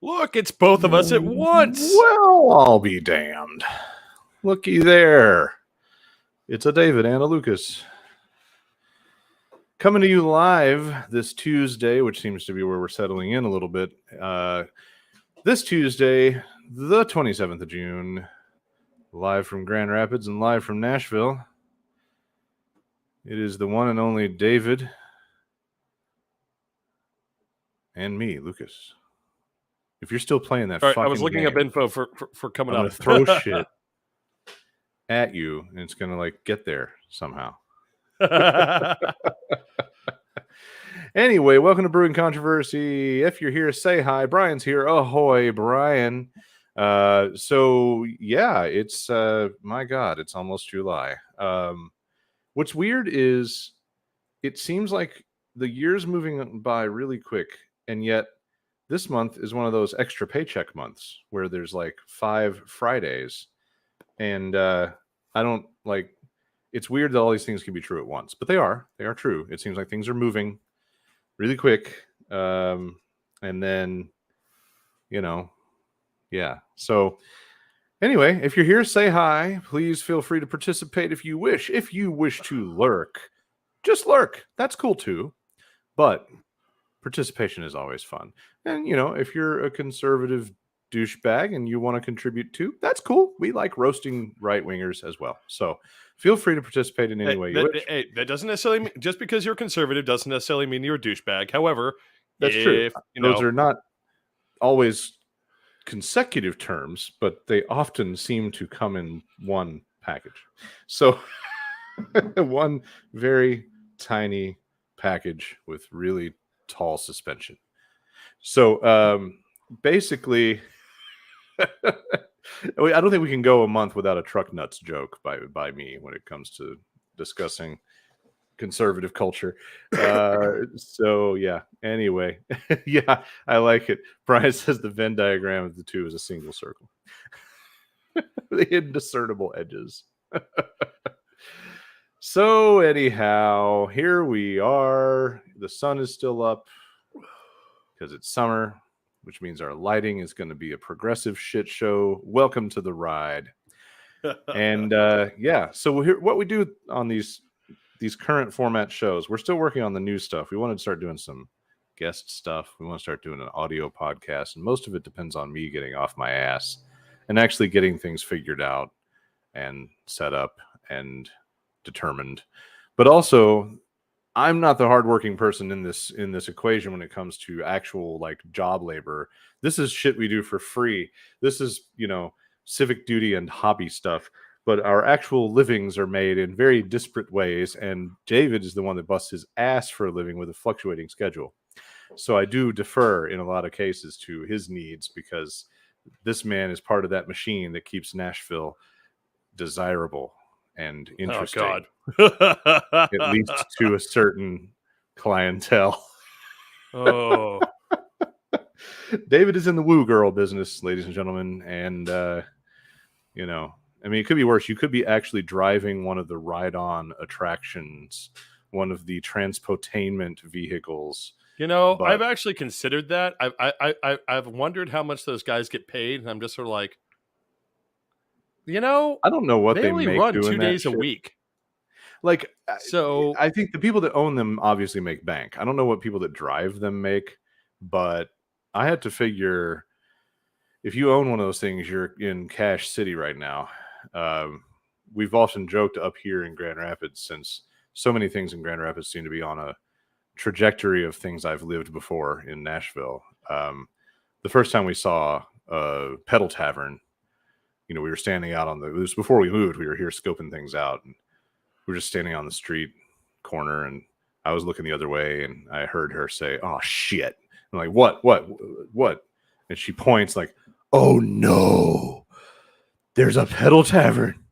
Look, it's both of us at once. Well, I'll be damned. Looky there. It's a David and a Lucas. Coming to you live this Tuesday, which seems to be where we're settling in a little bit. This Tuesday, the 27th of June, live from Grand Rapids and live from Nashville. It is the one and only David and me, Lucas. If you're still playing that fucking I was looking game, up info for coming I'm up. going to throw shit at you, and it's going to get there somehow. Anyway, welcome to Brewing Controversy. If you're here, say hi. Brian's here. Ahoy, Brian. So yeah, it's my God, it's almost July. What's weird is it seems like the year's moving by really quick, and yet this month is one of those extra paycheck months where there's 5 Fridays, and I don't it's weird that all these things can be true at once, but they are true. It seems like things are moving really quick, and then yeah. So anyway, if you're here, say hi. Please feel free to participate if you wish. If you wish to lurk, just lurk. That's cool too. But participation is always fun. And, if you're a conservative douchebag and you want to contribute too, that's cool. We like roasting right-wingers as well. So feel free to participate in any way you wish. Hey, that doesn't necessarily mean, just because you're conservative doesn't necessarily mean you're a douchebag. However, that's true. Those are not always consecutive terms, but they often seem to come in one package. So one very tiny package with really tall suspension. So basically, I don't think we can go a month without a truck nuts joke by me when it comes to discussing conservative culture. So yeah, anyway, yeah, I like it. Brian says the Venn diagram of the two is a single circle. The indiscernible edges. So anyhow, here we are. The sun is still up because it's summer, which means our lighting is going to be a progressive shit show. Welcome to the ride. And yeah, so here, what we do on these current format shows, we're still working on the new stuff. We wanted to start doing some guest stuff. We want to start doing an audio podcast, and most of it depends on me getting off my ass and actually getting things figured out and set up and determined. But also, I'm not the hardworking person in this equation when it comes to actual job labor. This is shit we do for free. This is civic duty and hobby stuff. But our actual livings are made in very disparate ways, and David is the one that busts his ass for a living with a fluctuating schedule. So I do defer in a lot of cases to his needs, because this man is part of that machine that keeps Nashville desirable and interesting. Oh, God. At least to a certain clientele. Oh. David is in the woo girl business, ladies and gentlemen, and I mean, it could be worse. You could be actually driving one of the ride-on attractions, one of the transportainment vehicles. I've actually considered that. I've wondered how much those guys get paid, and I'm just sort of like, I don't know what they only make run doing 2 days shit a week. So I think the people that own them obviously make bank. I don't know what people that drive them make, but I had to figure, if you own one of those things, you're in Cash City right now. We've often joked up here in Grand Rapids, since so many things in Grand Rapids seem to be on a trajectory of things I've lived before in Nashville. The first time we saw a pedal tavern, we were standing out it was before we moved. We were here scoping things out, and we were just standing on the street corner, and I was looking the other way, and I heard her say, "Oh shit." I'm like, what? And she points like, "Oh no, there's a pedal tavern."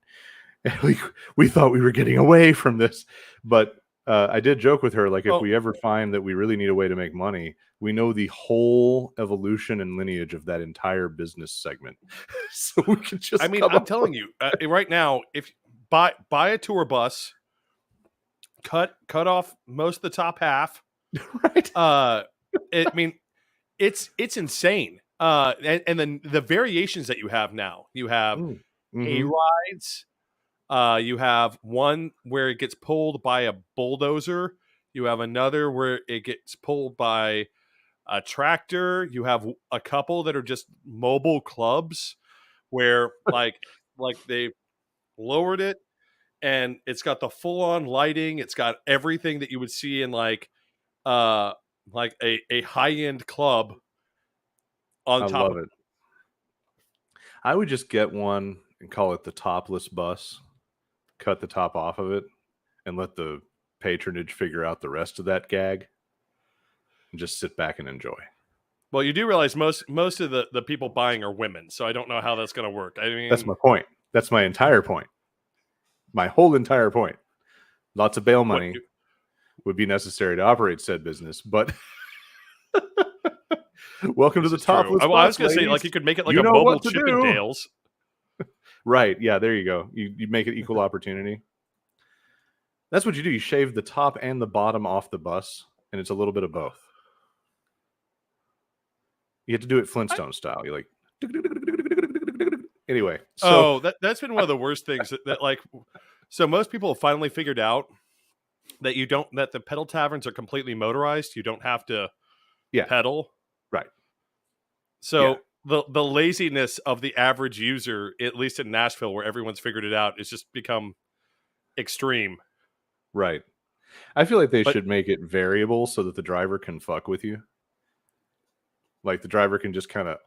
And we thought we were getting away from this. But I did joke with her, if we ever find that we really need a way to make money, we know the whole evolution and lineage of that entire business segment. So we could just I'm telling you, right now, if buy a tour bus, cut off most of the top half. Right. It's insane. And then the variations that you have now, you have hay Mm-hmm. rides. You have one where it gets pulled by a bulldozer. You have another where it gets pulled by a tractor. You have a couple that are just mobile clubs where like they lowered it and it's got the full on lighting. It's got everything that you would see in uh like a high end club on I top love of it. I would just get one and call it the topless bus, cut the top off of it, and let the patronage figure out the rest of that gag and just sit back and enjoy. Well, you do realize most of the people buying are women, so I don't know how that's going to work. I That's mean, my point. That's my entire point. My whole entire point. Lots of bail what money would be necessary to operate said business, but welcome to this the is true. topless I was bus, going to say, ladies. like, you could make it like You a know mobile what to do. Chippendales. Right. Yeah, there you go. You make it equal opportunity. That's what you do. You shave the top and the bottom off the bus, and it's a little bit of both. You have to do it Flintstone style. You're like, anyway. So, That's been one of the worst things that like, so most people have finally figured out that that the pedal taverns are completely motorized. You don't have to yeah, pedal. right. So Yeah, the laziness of the average user, at least in Nashville, where everyone's figured it out, has just become extreme. right. I feel like they But should make it variable so that the driver can fuck with you. Like the driver can just kind of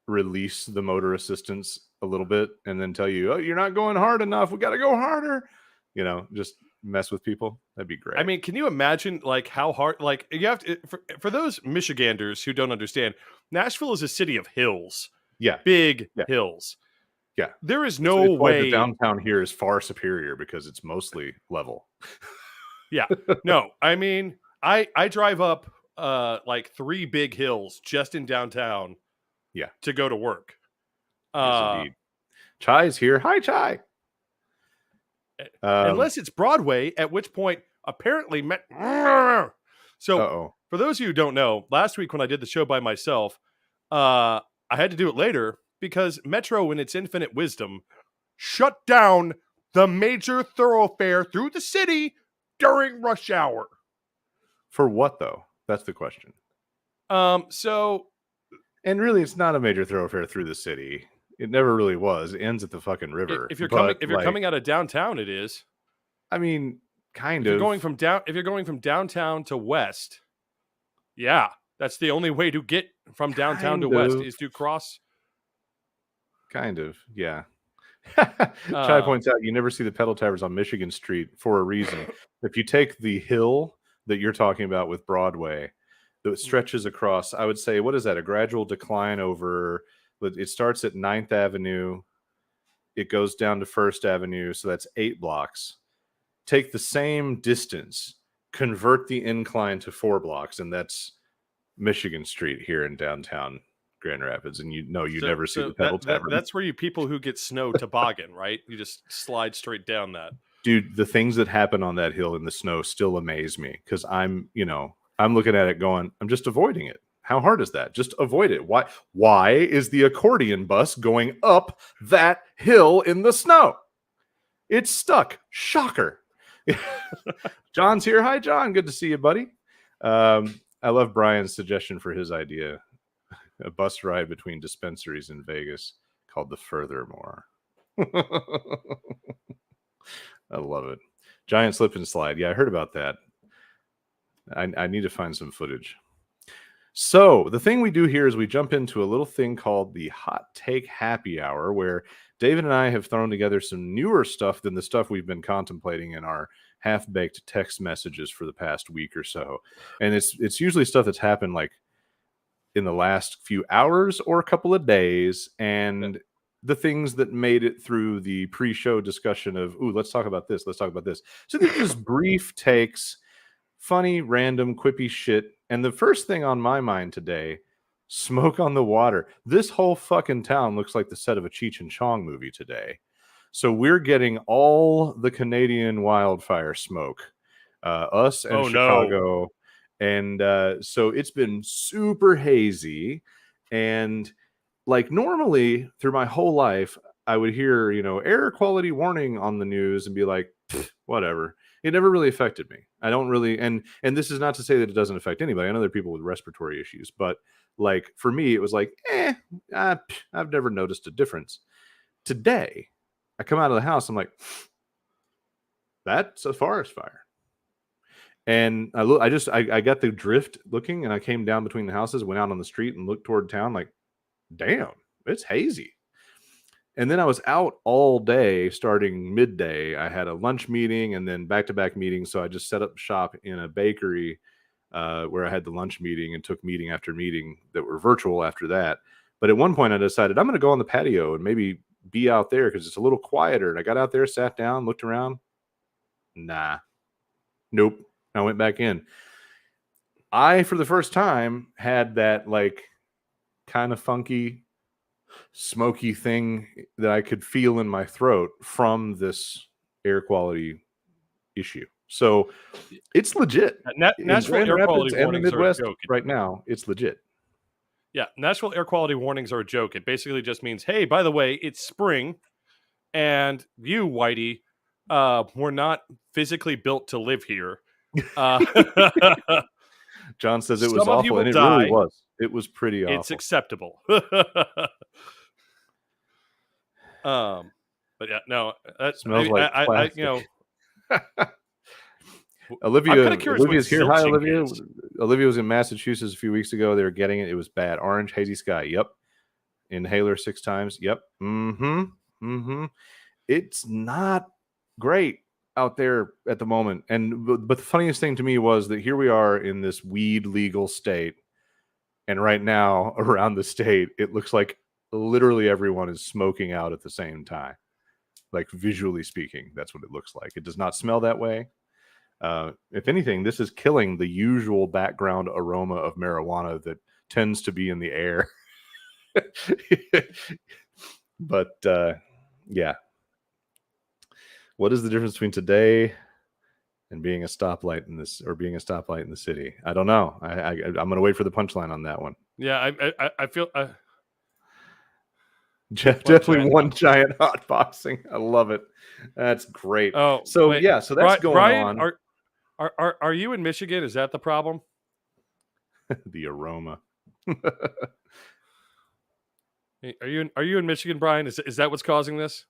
release the motor assistance a little bit and then tell you, oh, you're not going hard enough. We got to go harder. Just mess with people. That'd be great. I mean, can you imagine like how hard? Like you have to for those Michiganders who don't understand, Nashville is a city of hills, yeah, big yeah, hills. yeah. There is It's, no it's why the way. downtown here is far superior because it's mostly level. Yeah, no. I mean, I drive up like 3 big hills just in downtown Yeah, to go to work. yes, Uh, indeed. Chai's here. Hi, Chai. Um, Unless it's Broadway, at which point apparently so uh-oh. for those of you who don't know, last week when I did the show by myself, I had to do it later because Metro in its infinite wisdom shut down the major thoroughfare through the city during rush hour. For what, though? That's the question. So And really, it's not a major thoroughfare through the city. It never really was. It ends at the fucking river. if you're coming But, if you're coming out of downtown, it is. I mean, kind If you're of. going from downtown to west, yeah, that's the only way to get from downtown to Kind west of. is to cross. Kind of, yeah. Chai points out you never see the pedal taverns on Michigan Street for a reason. If you take the hill that you're talking about with Broadway, that stretches across, I would say, what is that? A gradual decline over. It starts at 9th Avenue, it goes down to 1st Avenue, so that's 8 blocks. Take the same distance, convert the incline to 4 blocks, and that's Michigan Street here in downtown Grand Rapids, and you never see the pedal tavern. That's where you people who get snow toboggan, right? You just slide straight down that. Dude, the things that happen on that hill in the snow still amaze me because I'm looking at it going, I'm just avoiding it. How hard is that? Just avoid it. Why is the accordion bus going up that hill in the snow? It's stuck. Shocker. John's here. Hi, John. Good to see you, buddy. I love Brian's suggestion for his idea. A bus ride between dispensaries in Vegas called the Furthermore. I love it. Giant slip and slide. Yeah, I heard about that. I need to find some footage. So the thing we do here is we jump into a little thing called the Hot Take Happy Hour, where David and I have thrown together some newer stuff than the stuff we've been contemplating in our half-baked text messages for the past week or so. And it's usually stuff that's happened like in the last few hours or a couple of days, and the things that made it through the pre-show discussion of, ooh, let's talk about this, let's talk about this. So these are just brief takes, funny, random, quippy shit. And the first thing on my mind today, smoke on the water. This whole fucking town looks like the set of a Cheech and Chong movie today. So we're getting all the Canadian wildfire smoke. Us and Chicago. No. And so it's been super hazy. And like normally through my whole life, I would hear, air quality warning on the news and be like, whatever. It never really affected me. I don't really, and this is not to say that it doesn't affect anybody. I know there are people with respiratory issues, but like for me, it was like, I've never noticed a difference. Today, I come out of the house, I'm like, that's a forest fire. And I got the drift looking, and I came down between the houses, went out on the street and looked toward town, like, damn, it's hazy. And then I was out all day starting midday. I had a lunch meeting and then back-to-back meetings. So I just set up shop in a bakery where I had the lunch meeting and took meeting after meeting that were virtual after that. But at one point I decided I'm going to go on the patio and maybe be out there because it's a little quieter. And I got out there, sat down, looked around. Nah, nope. I went back in. I, for the first time, had that like kind of funky, smoky thing that I could feel in my throat from this air quality issue. So it's legit. Nashville In Grand air Rapids quality and the warnings are a Midwest joke. right now, it's legit. Yeah, Nashville air quality warnings are a joke. It basically just means, hey, by the way, it's spring, and you, Whitey, we're not physically built to live here. John says it was Some of you awful, will and it die. really was. It was pretty awful. It's acceptable. But yeah, no, that smells like plastic. Olivia's here. Hi, Olivia. Is. Olivia was in Massachusetts a few weeks ago. They were getting it. It was bad. Orange, hazy sky. Yep. Inhaler 6 times. Yep. It's not great out there at the moment. But the funniest thing to me was that here we are in this weed legal state. And right now around the state, it looks like literally everyone is smoking out at the same time. Like visually speaking, that's what it looks like. It does not smell that way. If anything, this is killing the usual background aroma of marijuana that tends to be in the air. But yeah. What is the difference between today and being a stoplight in this, or being a stoplight in the city? I don't know. I'm going to wait for the punchline on that one. Yeah, I feel definitely one giant hot boxing. I love it. That's great. Oh, so wait, yeah, so that's going Brian, on. Are you in Michigan? Is that the problem? The aroma. Are you in Michigan, Brian? Is that what's causing this?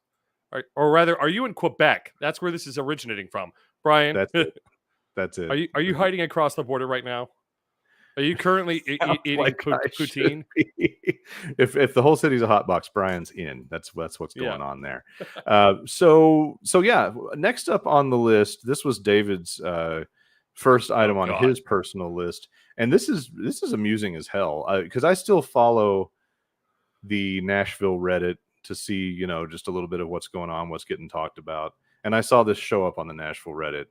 Or rather, are you in Quebec? That's where this is originating from, Brian. That's it. That's it. Are you hiding across the border right now? Are you currently eating like poutine? If the whole city's a hot box, Brian's in. That's what's going on there. So yeah. Next up on the list, this was David's first item on his personal list, and this is amusing as hell because I still follow the Nashville Reddit to see just a little bit of what's going on, what's getting talked about, and I saw this show up on the Nashville Reddit.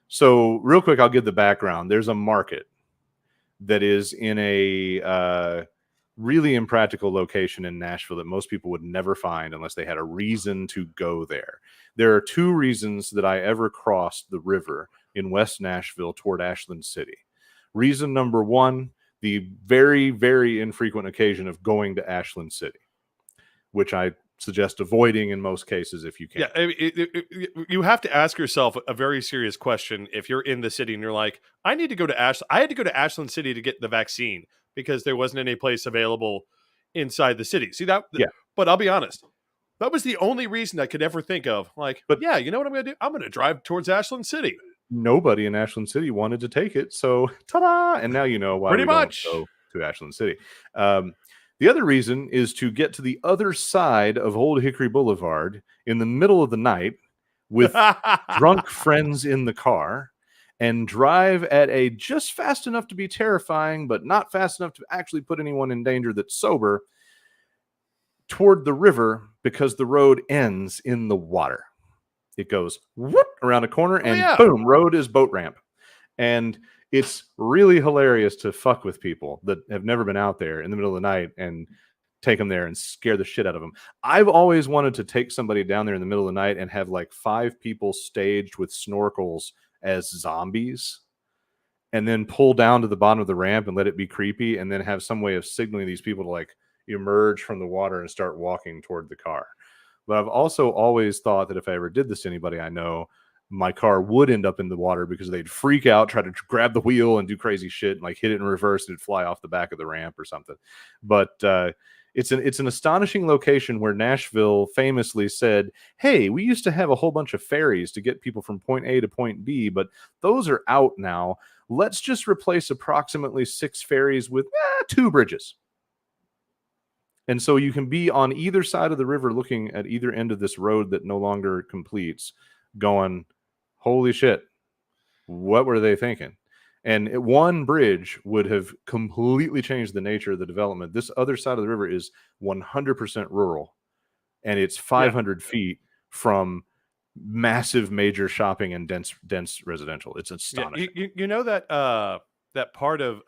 So real quick, I'll give the background. There's a market that is in a really impractical location in Nashville that most people would never find unless they had a reason to go there. There are 2 reasons that I ever crossed the river in West Nashville toward Ashland City. Reason number 1, the very, very infrequent occasion of going to Ashland City, which I suggest avoiding in most cases if you can. Yeah, you have to ask yourself a very serious question if you're in the city and you're like, I need to go to Ashland. I had to go to Ashland City to get the vaccine because there wasn't any place available inside the city. See that? Yeah. But I'll be honest, that was the only reason I could ever think of. Like, but yeah, you know what I'm going to do? I'm going to drive towards Ashland City. Nobody in Ashland City wanted to take it, so ta-da! And now you know why we don't go to Ashland City. The other reason is to get to the other side of Old Hickory Boulevard in the middle of the night with drunk friends in the car and drive at a just fast enough to be terrifying, but not fast enough to actually put anyone in danger that's sober toward the river because the road ends in the water. It goes whoop around a corner and boom, road is boat ramp. And it's really hilarious to fuck with people that have never been out there in the middle of the night and take them there and scare the shit out of them. I've always wanted to take somebody down there in the middle of the night and have like 5 people staged with snorkels as zombies and then pull down to the bottom of the ramp and let it be creepy and then have some way of signaling these people to like emerge from the water and start walking toward the car. But I've also always thought that if I ever did this to anybody I know, my car would end up in the water because they'd freak out, try to grab the wheel and do crazy shit, and like hit it in reverse and it'd fly off the back of the ramp or something. But it's an astonishing location where Nashville famously said, "Hey, we used to have a whole bunch of ferries to get people from point A to point B, but those are out now. Let's just replace approximately 6 ferries with 2 bridges." And so you can be on either side of the river looking at either end of this road that no longer completes, going, holy shit, what were they thinking? And one bridge would have completely changed the nature of the development. This other side of the river is 100% rural, and it's 500 feet from massive major shopping and dense residential. It's astonishing. You know that that part of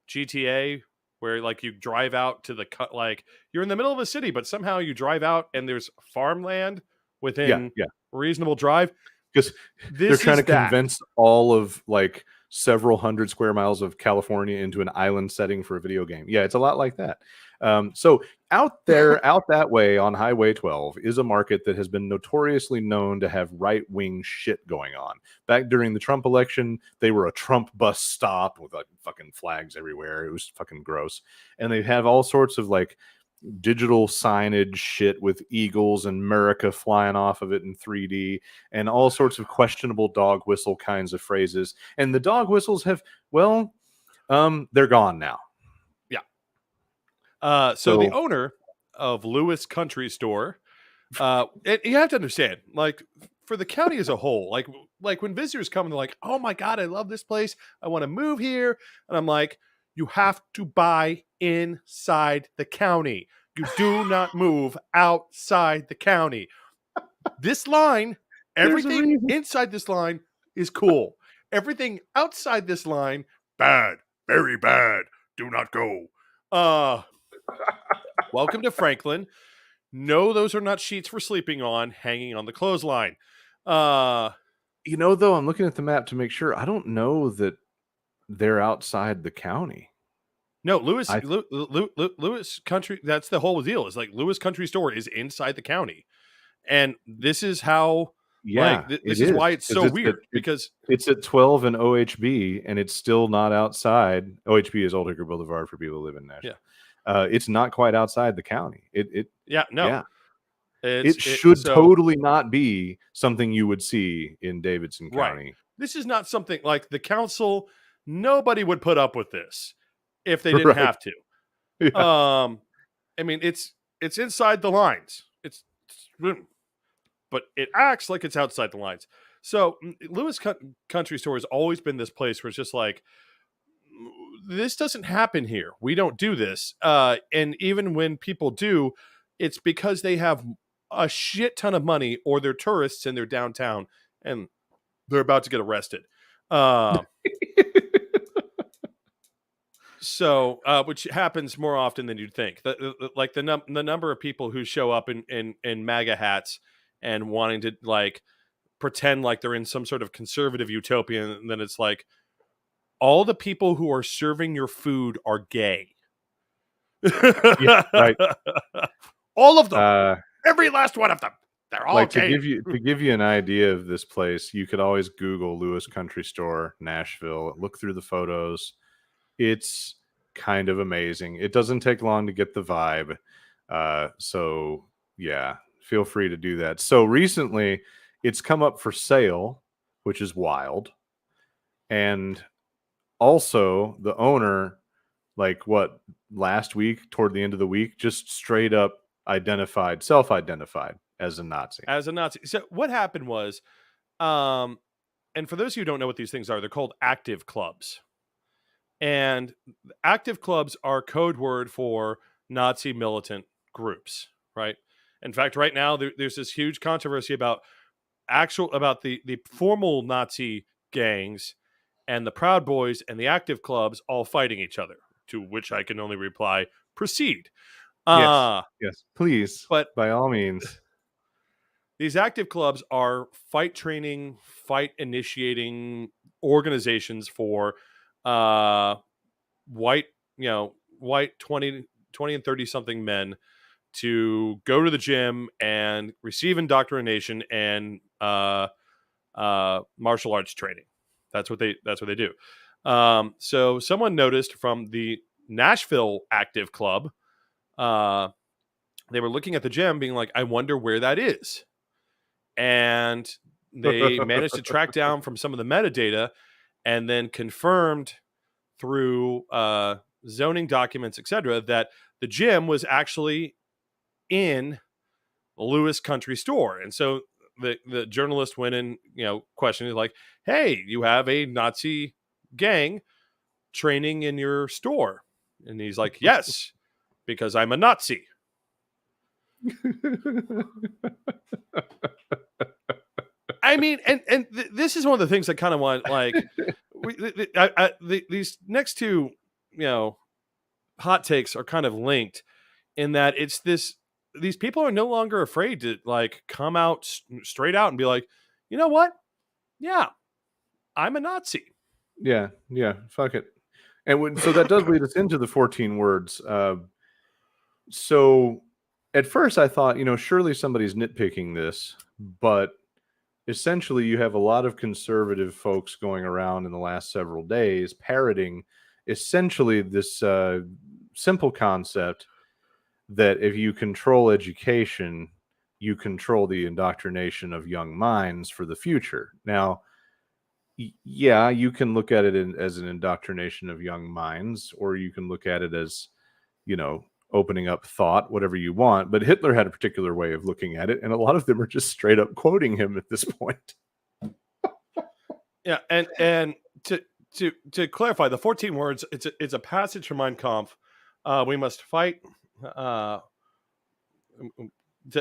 GTA where like you drive out to the like you're in the middle of a city, but somehow you drive out and there's farmland within Yeah. reasonable drive. Because they're This trying is to that. condense all of like several hundred square miles of California into an island setting for a video game. Yeah, it's a lot like that. So out there, out that way on Highway 12 is a market that has been notoriously known to have right-wing shit going on. Back during the Trump election, they were a Trump bus stop with like fucking flags everywhere. It was fucking gross. And they have all sorts of like digital signage shit with eagles and America flying off of it in 3D and all sorts of questionable dog whistle kinds of phrases. And the dog whistles have, well, they're gone now. So So the owner of Lewis Country Store, and you have to understand, like for the county as a whole, like when visitors come and they're like, "Oh my god, I love this place. I want to move here," and I'm like, "You have to buy inside the county. You do not move outside the county. This line, there's a everything reason. inside this line is cool. Everything outside this line, bad, very bad. Do not go." Welcome to Franklin. No, those are not sheets for sleeping on, hanging on the clothesline. You know, though, I'm looking at the map to make sure. I don't know that they're outside the county. No, Lewis, I Lewis Country. That's the whole deal. Is like Lewis Country Store is inside the county, and this is how. Yeah, This it is is why it's so because weird because it's at 12 and OHB, and it's still not outside. OHB is Old Hickory Boulevard for people who live in Nashville. It's not quite outside the county. no, Yeah, it should so totally not be something you would see in Davidson right. County. This is not something like the council. Nobody would put up with this if they didn't Right. have to. Yeah. I mean, it's inside the lines. But it acts like it's outside the lines. So Lewis Country Store has always been this place where it's just like, this doesn't happen here. We don't do this. And even when people do, it's because they have a shit ton of money or they're tourists and they're downtown and they're about to get arrested. So, which happens more often than you'd think. Like the number of people who show up in MAGA hats and wanting to like pretend like they're in some sort of conservative utopia, and then it's like all the people who are serving your food are gay. Yeah, right. All of them, every last one of them. They're all Like gay. to give you an idea of this place, you could always Google Lewis Country Store, Nashville, look through the photos. It's kind of amazing. It doesn't take long to get the vibe. So yeah, feel free to do that. So recently it's come up for sale, which is wild. And also the owner, like what, last week, toward the end of the week, just straight up self-identified as a Nazi. As a Nazi. So what happened was, and for those of you who don't know what these things are, they're called active clubs. And active clubs are code word for Nazi militant groups, right? In fact, right now there's this huge controversy about the formal Nazi gangs and the Proud Boys and the active clubs all fighting each other. To which I can only reply, proceed. Yes, please, But by all means. These active clubs are fight training, fight initiating organizations for white, white 20 20 and 30 something men to go to the gym and receive indoctrination and martial arts training. That's what they do. So someone noticed from the Nashville Active Club, they were looking at the gym, being like, "I wonder where that is," and they managed to track down from some of the metadata, and then confirmed through zoning documents, etc., that the gym was actually in Lewis Country Store. And so the journalist went and questioned it, like, "Hey, you have a Nazi gang training in your store?" And he's like, "Yes, because I'm a Nazi." I mean, and this is one of the things I kind of want, like, these next two, hot takes are kind of linked in that it's this. These people are no longer afraid to like come out straight out and be like, "You know what? Yeah, I'm a Nazi." Yeah, fuck it. And so that does lead us into the 14 words. So at first I thought, surely somebody's nitpicking this, but essentially you have a lot of conservative folks going around in the last several days parroting essentially this simple concept that if you control education, you control the indoctrination of young minds for the future. Now, yeah, you can look at it as an indoctrination of young minds, or you can look at it as, opening up thought, whatever you want. But Hitler had a particular way of looking at it, and a lot of them are just straight up quoting him at this point. Yeah, and to clarify, the 14 words, it's a passage from Mein Kampf. We must fight. The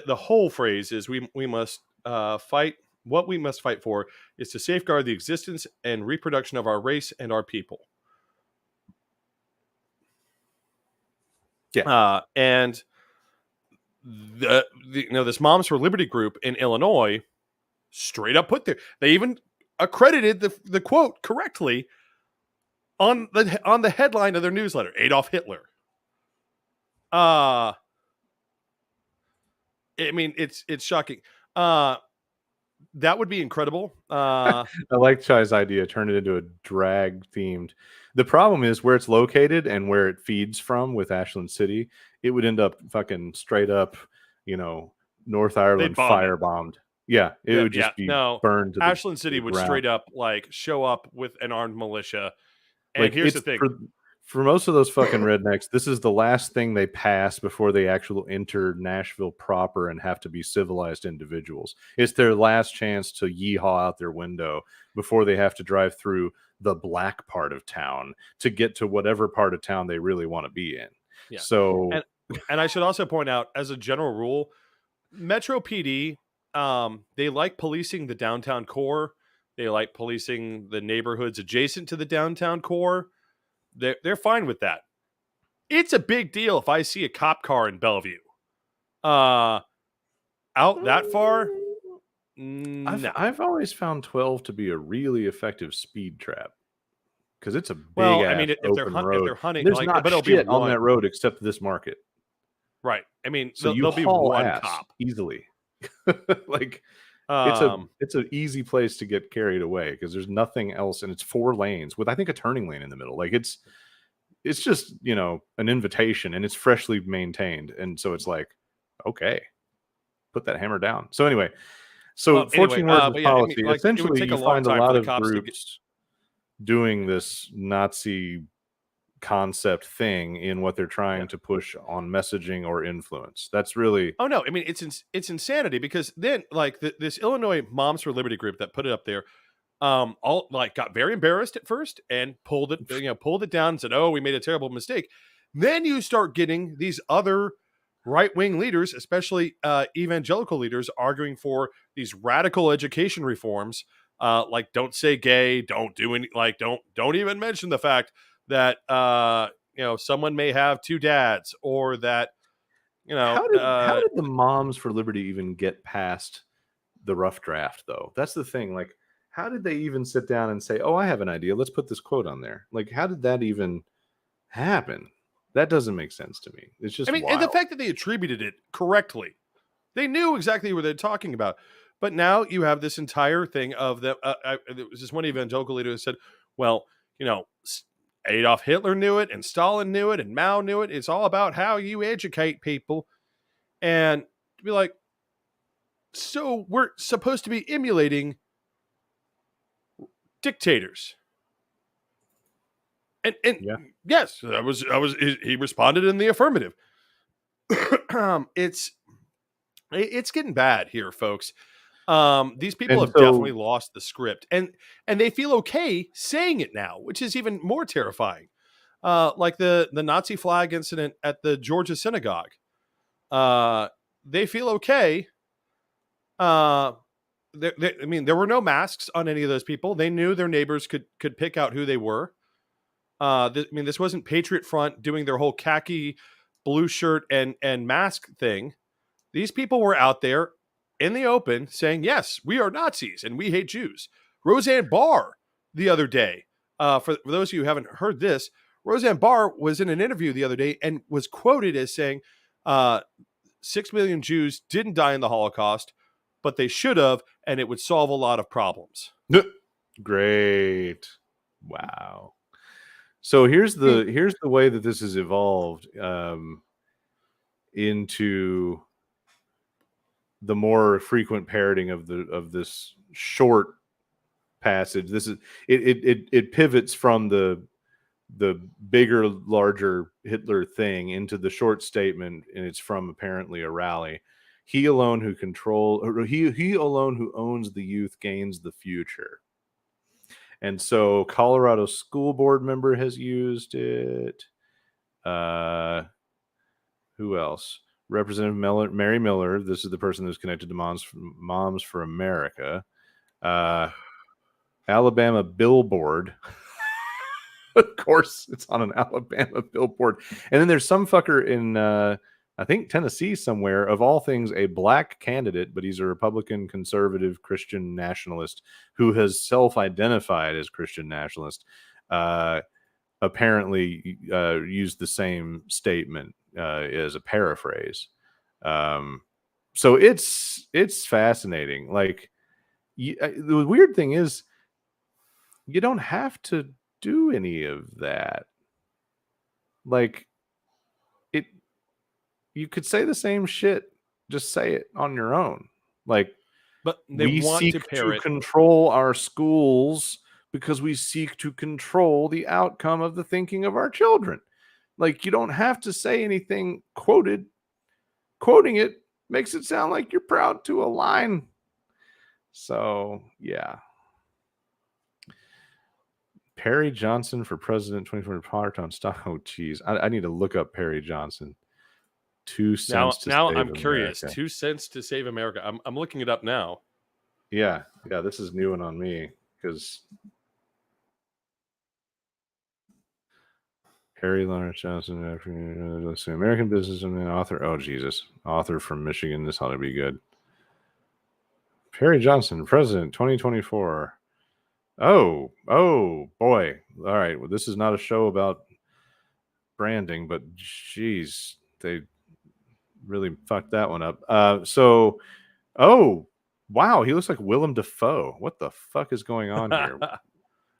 whole phrase is we must fight. What we must fight for is to safeguard the existence and reproduction of our race and our people. Yeah. And this Moms for Liberty group in Illinois straight up put there. They even accredited the quote correctly on the headline of their newsletter: Adolf Hitler. I mean, it's shocking. That would be incredible. I like Chai's idea. Turn it into a drag themed. The problem is where it's located and where it feeds from with Ashland City. It would end up fucking straight up, North Ireland firebombed. Yeah, it would just be burned. Ashland City would straight up like show up with an armed militia. And like, here's the thing. For most of those fucking rednecks, this is the last thing they pass before they actually enter Nashville proper and have to be civilized individuals. It's their last chance to yeehaw out their window before they have to drive through the black part of town to get to whatever part of town they really want to be in. Yeah. So, and I should also point out, as a general rule, Metro PD, they like policing the downtown core. They like policing the neighborhoods adjacent to the downtown core. They're fine with that. It's a big deal if I see a cop car in Bellevue. Out that far? No. I've always found 12 to be a really effective speed trap because it's a big if they're hunting, there's not shit on that road except this market. Right. I mean, so there'll be one cop easily. Like, it's an easy place to get carried away because there's nothing else, and it's 4 lanes with I think a turning lane in the middle. Like, it's just an invitation, and it's freshly maintained, and so it's like, okay, put that hammer down. So anyway, 14 words of policy. Essentially, you find a lot of groups doing this Nazi concept thing in what they're trying to push on messaging or influence. That's really I mean, it's insanity, because then like this Illinois Moms for Liberty group that put it up there all like got very embarrassed at first and pulled it down and said, "Oh, we made a terrible mistake." Then you start getting these other right-wing leaders, especially evangelical leaders, arguing for these radical education reforms, like don't say gay, don't do any, like don't even mention the fact that someone may have 2 dads, or that how did the Moms for Liberty even get past the rough draft, though? That's the thing. Like, how did they even sit down and say, "Oh, I have an idea, let's put this quote on there"? Like, how did that even happen? That doesn't make sense to me. It's I just mean, and the wild. fact that they attributed it correctly, they knew exactly what they're talking about. But now you have this entire thing of them. There was this one evangelical leader who said, well, you know, Adolf Hitler knew it, and Stalin knew it, and Mao knew it. It's all about how you educate people. And to be like, so we're supposed to be emulating dictators. And Yeah. yes, he responded in the affirmative. it's getting bad here, folks. These people And have so, definitely lost the script, and they feel okay saying it now, which is even more terrifying. Like the Nazi flag incident at the Georgia synagogue. They feel okay. Uh, I mean, there were no masks on any of those people. They knew their neighbors could pick out who they were. I mean, this wasn't Patriot Front doing their whole khaki blue shirt and mask thing. These people were out there in the open saying, yes, we are Nazis and we hate Jews. Roseanne Barr the other day, for those of you who haven't heard this, Roseanne Barr was in an interview the other day and was quoted as saying, 6 million Jews didn't die in the Holocaust, but they should have, and it would solve a lot of problems. great. Wow. So here's the way that this has evolved into the more frequent parroting of this short passage. This is it pivots from the bigger, larger Hitler thing into the short statement, and it's from apparently a rally. He alone who he alone who owns the youth gains the future. And so Colorado school board member has used it. Who else? Representative Mary Miller. This is the person who's connected to Moms for America. Alabama billboard. Of course, it's on an Alabama billboard. And then there's some fucker in, I think, Tennessee somewhere, of all things, a black candidate, but he's a Republican, conservative, Christian nationalist who has self-identified as Christian nationalist, apparently used the same statement as a paraphrase. So it's fascinating. Like, the weird thing is, you don't have to do any of that. Like, you could say the same shit, just say it on your own. Like, But they we want seek to to parrot. control our schools because we seek to control the outcome of the thinking of our children. Like, you don't have to say anything quoted. Quoting it makes it sound like you're proud to align. So, yeah. Perry Johnson for president 2020 product on stock. Oh, geez. I need to look up Perry Johnson. 2 cents to Now save I'm curious. America. 2 cents to save America. I'm looking it up now. Yeah, this is new one on me because Harry Lawrence Johnson, let's see, American businessman, author. Oh, Jesus. Author from Michigan. This ought to be good. Perry Johnson, president 2024. Oh, boy. All right. Well, this is not a show about branding, but geez, they really fucked that one up. Oh, wow. He looks like Willem Dafoe. What the fuck is going on here?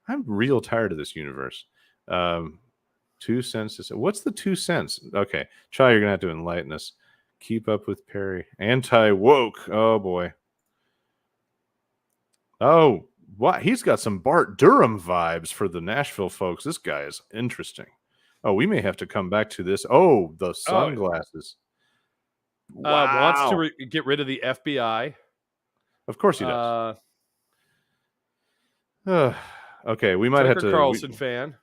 I'm real tired of this universe. 2 cents to say. What's the 2 cents? Okay. Chai, you're going to have to enlighten us. Keep up with Perry. Anti-woke. Oh, boy. Oh, what? He's got some Bart Durham vibes for the Nashville folks. This guy is interesting. Oh, we may have to come back to this. Oh, the sunglasses. Wants Wow. to get rid of the FBI. Of course he does. Okay, we might Tucker have to. Carlson fan.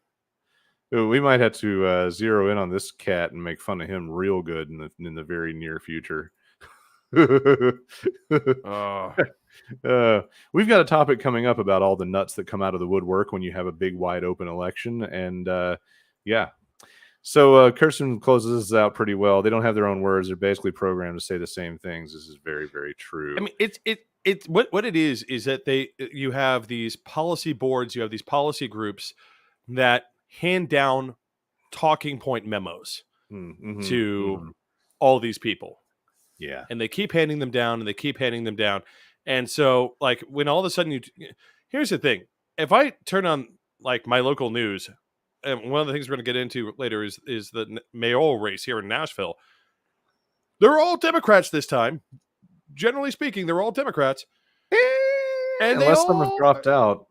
We might have to zero in on this cat and make fun of him real good in the very near future. We've got a topic coming up about all the nuts that come out of the woodwork when you have a big, wide open election, and yeah. So Kirsten closes this out pretty well. They don't have their own words; they're basically programmed to say the same things. This is very, very true. I mean, it's what it is that you have these policy boards, you have these policy groups that hand down talking point memos Mm-hmm, to mm-hmm. all these people. Yeah. And they keep handing them down and they keep handing them down. And so, like, when all of a sudden here's the thing. If I turn on, like, my local news, and one of the things we're going to get into later is the mayoral race here in Nashville. They're all Democrats this time. Generally speaking, they're all Democrats. And they Unless some have all... dropped out,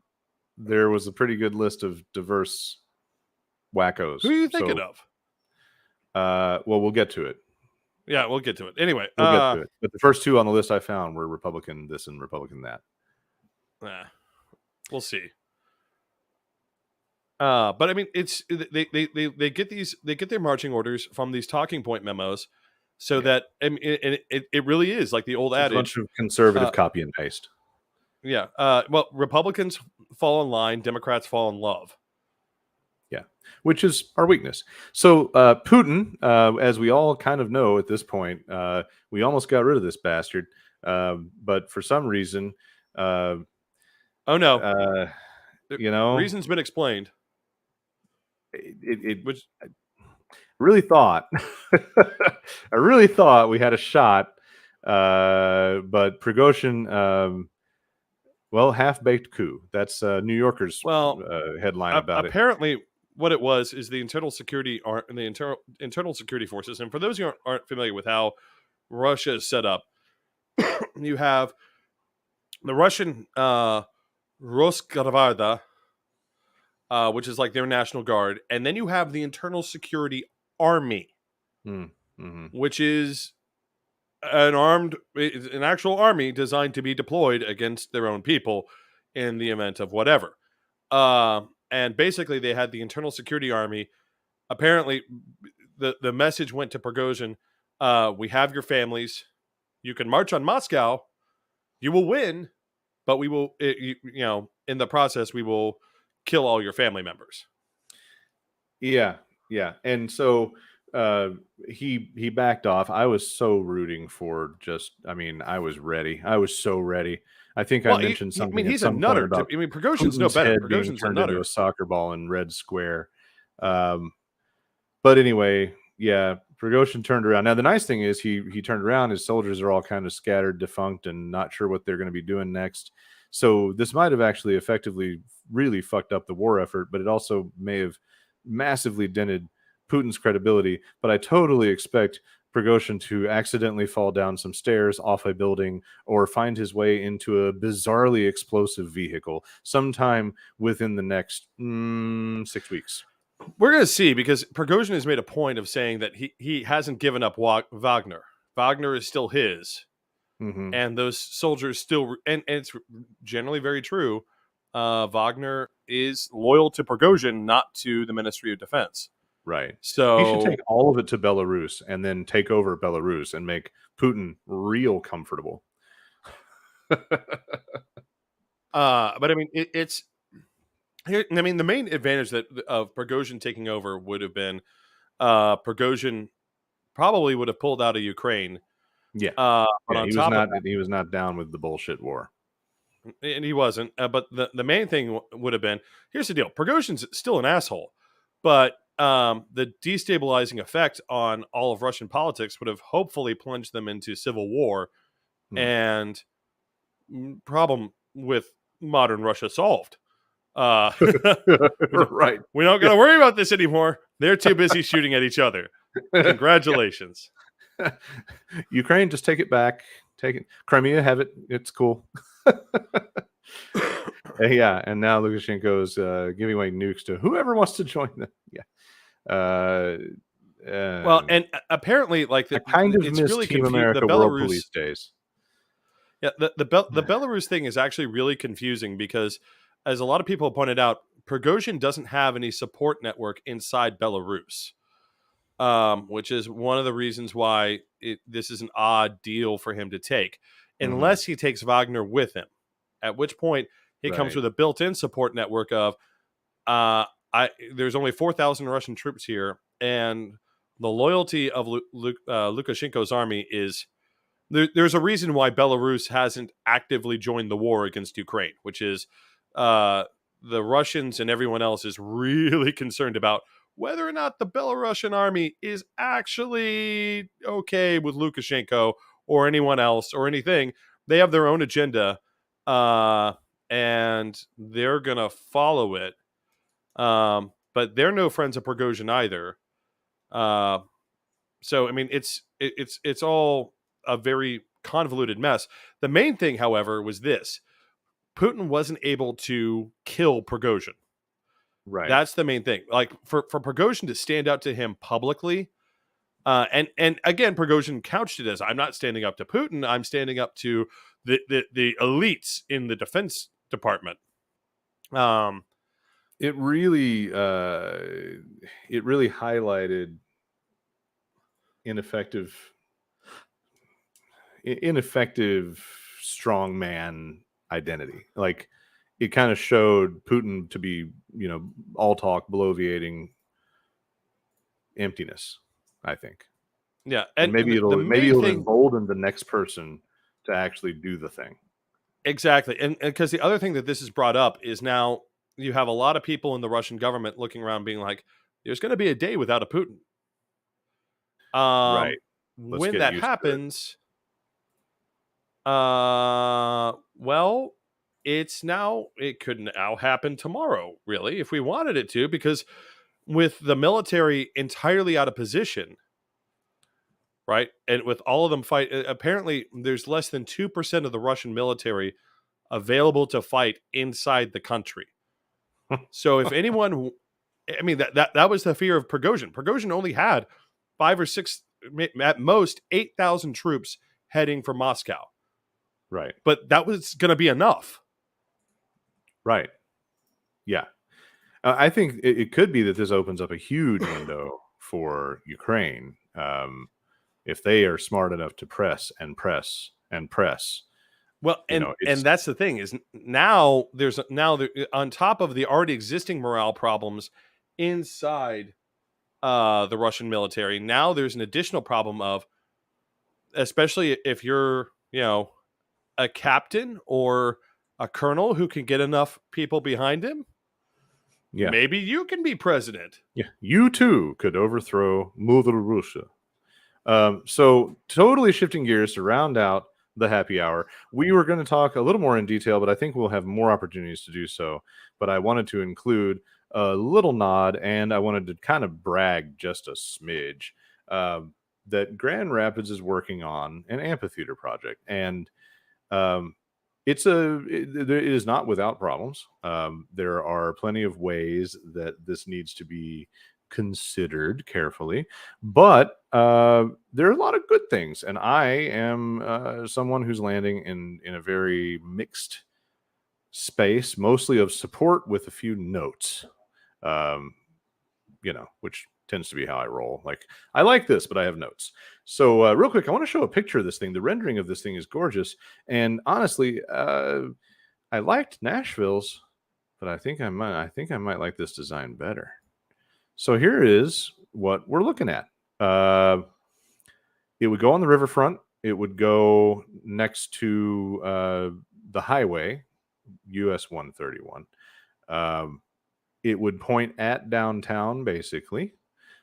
there was a pretty good list of diverse wackos. Who are you thinking So, of? well, we'll get to it. Yeah, we'll get to it. Anyway, We'll get to it. But the first two on the list I found were Republican this and Republican that. We'll see. But I mean, it's they get their marching orders from these talking point memos, so that I mean, it really is like the old It's adage. a bunch of conservative copy and paste. Yeah. Well, Republicans fall in line, Democrats fall in love. Yeah, which is our weakness. So Putin, as we all kind of know at this point, we almost got rid of this bastard, but for some reason, oh no, you know, reason's been explained. Which I really thought, I really thought we had a shot, but Prigozhin, well, half-baked coup. That's New Yorker's headline about it. Apparently, what it was is the internal security internal security forces. And for those who aren't familiar with how Russia is set up, you have the Russian Rosgvarda, which is like their national guard, and then you have the internal security army, which is an actual army designed to be deployed against their own people in the event of whatever. And basically, they had the internal security army. Apparently, the message went to Prigozhin: "We have your families. You can march on Moscow. You will win, but we will, in the process, we will kill all your family members." Yeah, and so he backed off. I was so rooting for I was ready. I was so ready. I think I mentioned something. He's a nutter. About Prigozhin's no better. Prigozhin's turned a nutter. into a soccer ball in Red Square. But anyway, yeah, Prigozhin turned around. Now the nice thing is he turned around. His soldiers are all kind of scattered, defunct, and not sure what they're going to be doing next. So this might have actually effectively really fucked up the war effort, but it also may have massively dented Putin's credibility. But I totally expect Prigozhin to accidentally fall down some stairs off a building or find his way into a bizarrely explosive vehicle sometime within the next 6 weeks. We're going to see, because Prigozhin has made a point of saying that he hasn't given up Wagner. Wagner is still his. Mm-hmm. And those soldiers still, and it's generally very true, Wagner is loyal to Prigozhin, not to the Ministry of Defense. Right. So he should take all of it to Belarus and then take over Belarus and make Putin real comfortable. But I mean, it's here. I mean, the main advantage of Prigozhin taking over would have been Prigozhin probably would have pulled out of Ukraine. Yeah, but he was not down with the bullshit war, and he wasn't. But the main thing would have been, here's the deal: Prigozhin's still an asshole, but the destabilizing effect on all of Russian politics would have hopefully plunged them into civil war, and problem with modern Russia solved. Right. We don't got to worry about this anymore. They're too busy shooting at each other. Congratulations. Ukraine, just take it back. Take it. Crimea, have it. It's cool. Yeah, and now Lukashenko is giving away nukes to whoever wants to join them. Yeah. Well, and apparently, like, I kind of it's miss really Team America World Police days. Yeah, the Belarus thing is actually really confusing because, as a lot of people pointed out, Prigozhin doesn't have any support network inside Belarus, which is one of the reasons why this is an odd deal for him to take, unless he takes Wagner with him, at which point he comes with a built-in support network of, there's only 4,000 Russian troops here, and the loyalty of Lukashenko's army is... There's a reason why Belarus hasn't actively joined the war against Ukraine, which is the Russians and everyone else is really concerned about whether or not the Belarusian army is actually okay with Lukashenko or anyone else or anything. They have their own agenda, and they're gonna follow it. But they're no friends of Prigozhin either. Uh, so I mean, it's all a very convoluted mess. The main thing, however, was this: Putin wasn't able to kill Prigozhin. Right. That's the main thing. Like for Prigozhin to stand up to him publicly, and again, Prigozhin couched it as, "I'm not standing up to Putin. I'm standing up to the elites in the defense department." Um, It really highlighted ineffective strongman identity. Like, it kind of showed Putin to be, all talk, bloviating emptiness, I think. yeah, And and maybe the main it'll thing embolden the next person to actually do the thing. exactly, and because the other thing that this has brought up is now you have a lot of people in the Russian government looking around, being like, "There's going to be a day without a Putin." Right. Let's When get that used to it. happens, well, it could now happen tomorrow, really, if we wanted it to, because with the military entirely out of position, right? And with all of them apparently there's less than 2% of the Russian military available to fight inside the country. So if anyone, I mean, that was the fear of Prigozhin. Prigozhin only had 5 or 6, at most 8,000 troops heading for Moscow, Right. but that was going to be enough. Right. Yeah. I think it could be that this opens up a huge window for Ukraine, if they are smart enough to press and press and press. Well, and It's that's the thing is now on top of the already existing morale problems inside the Russian military. Now there's an additional problem of, especially if you're a captain or a colonel who can get enough people behind him, yeah, maybe you can be president. yeah. You too could overthrow Mother Russia. So totally shifting gears to round out the happy hour. We were going to talk a little more in detail, but I think we'll have more opportunities to do so. But I wanted to include a little nod, and I wanted to kind of brag just a smidge, that Grand Rapids is working on an amphitheater project, and um, it is not without problems. There are plenty of ways that this needs to be considered carefully, but there are a lot of good things, and I am someone who's landing in a very mixed space, mostly of support with a few notes. Um, which tends to be how I roll. Like, I like this, but I have notes. So, real quick, I want to show a picture of this thing. The rendering of this thing is gorgeous, and honestly, I liked Nashville's, but I think I might like this design better. So here is what we're looking at. It would go on the riverfront. It would go next to the highway, US 131. It would point at downtown, basically.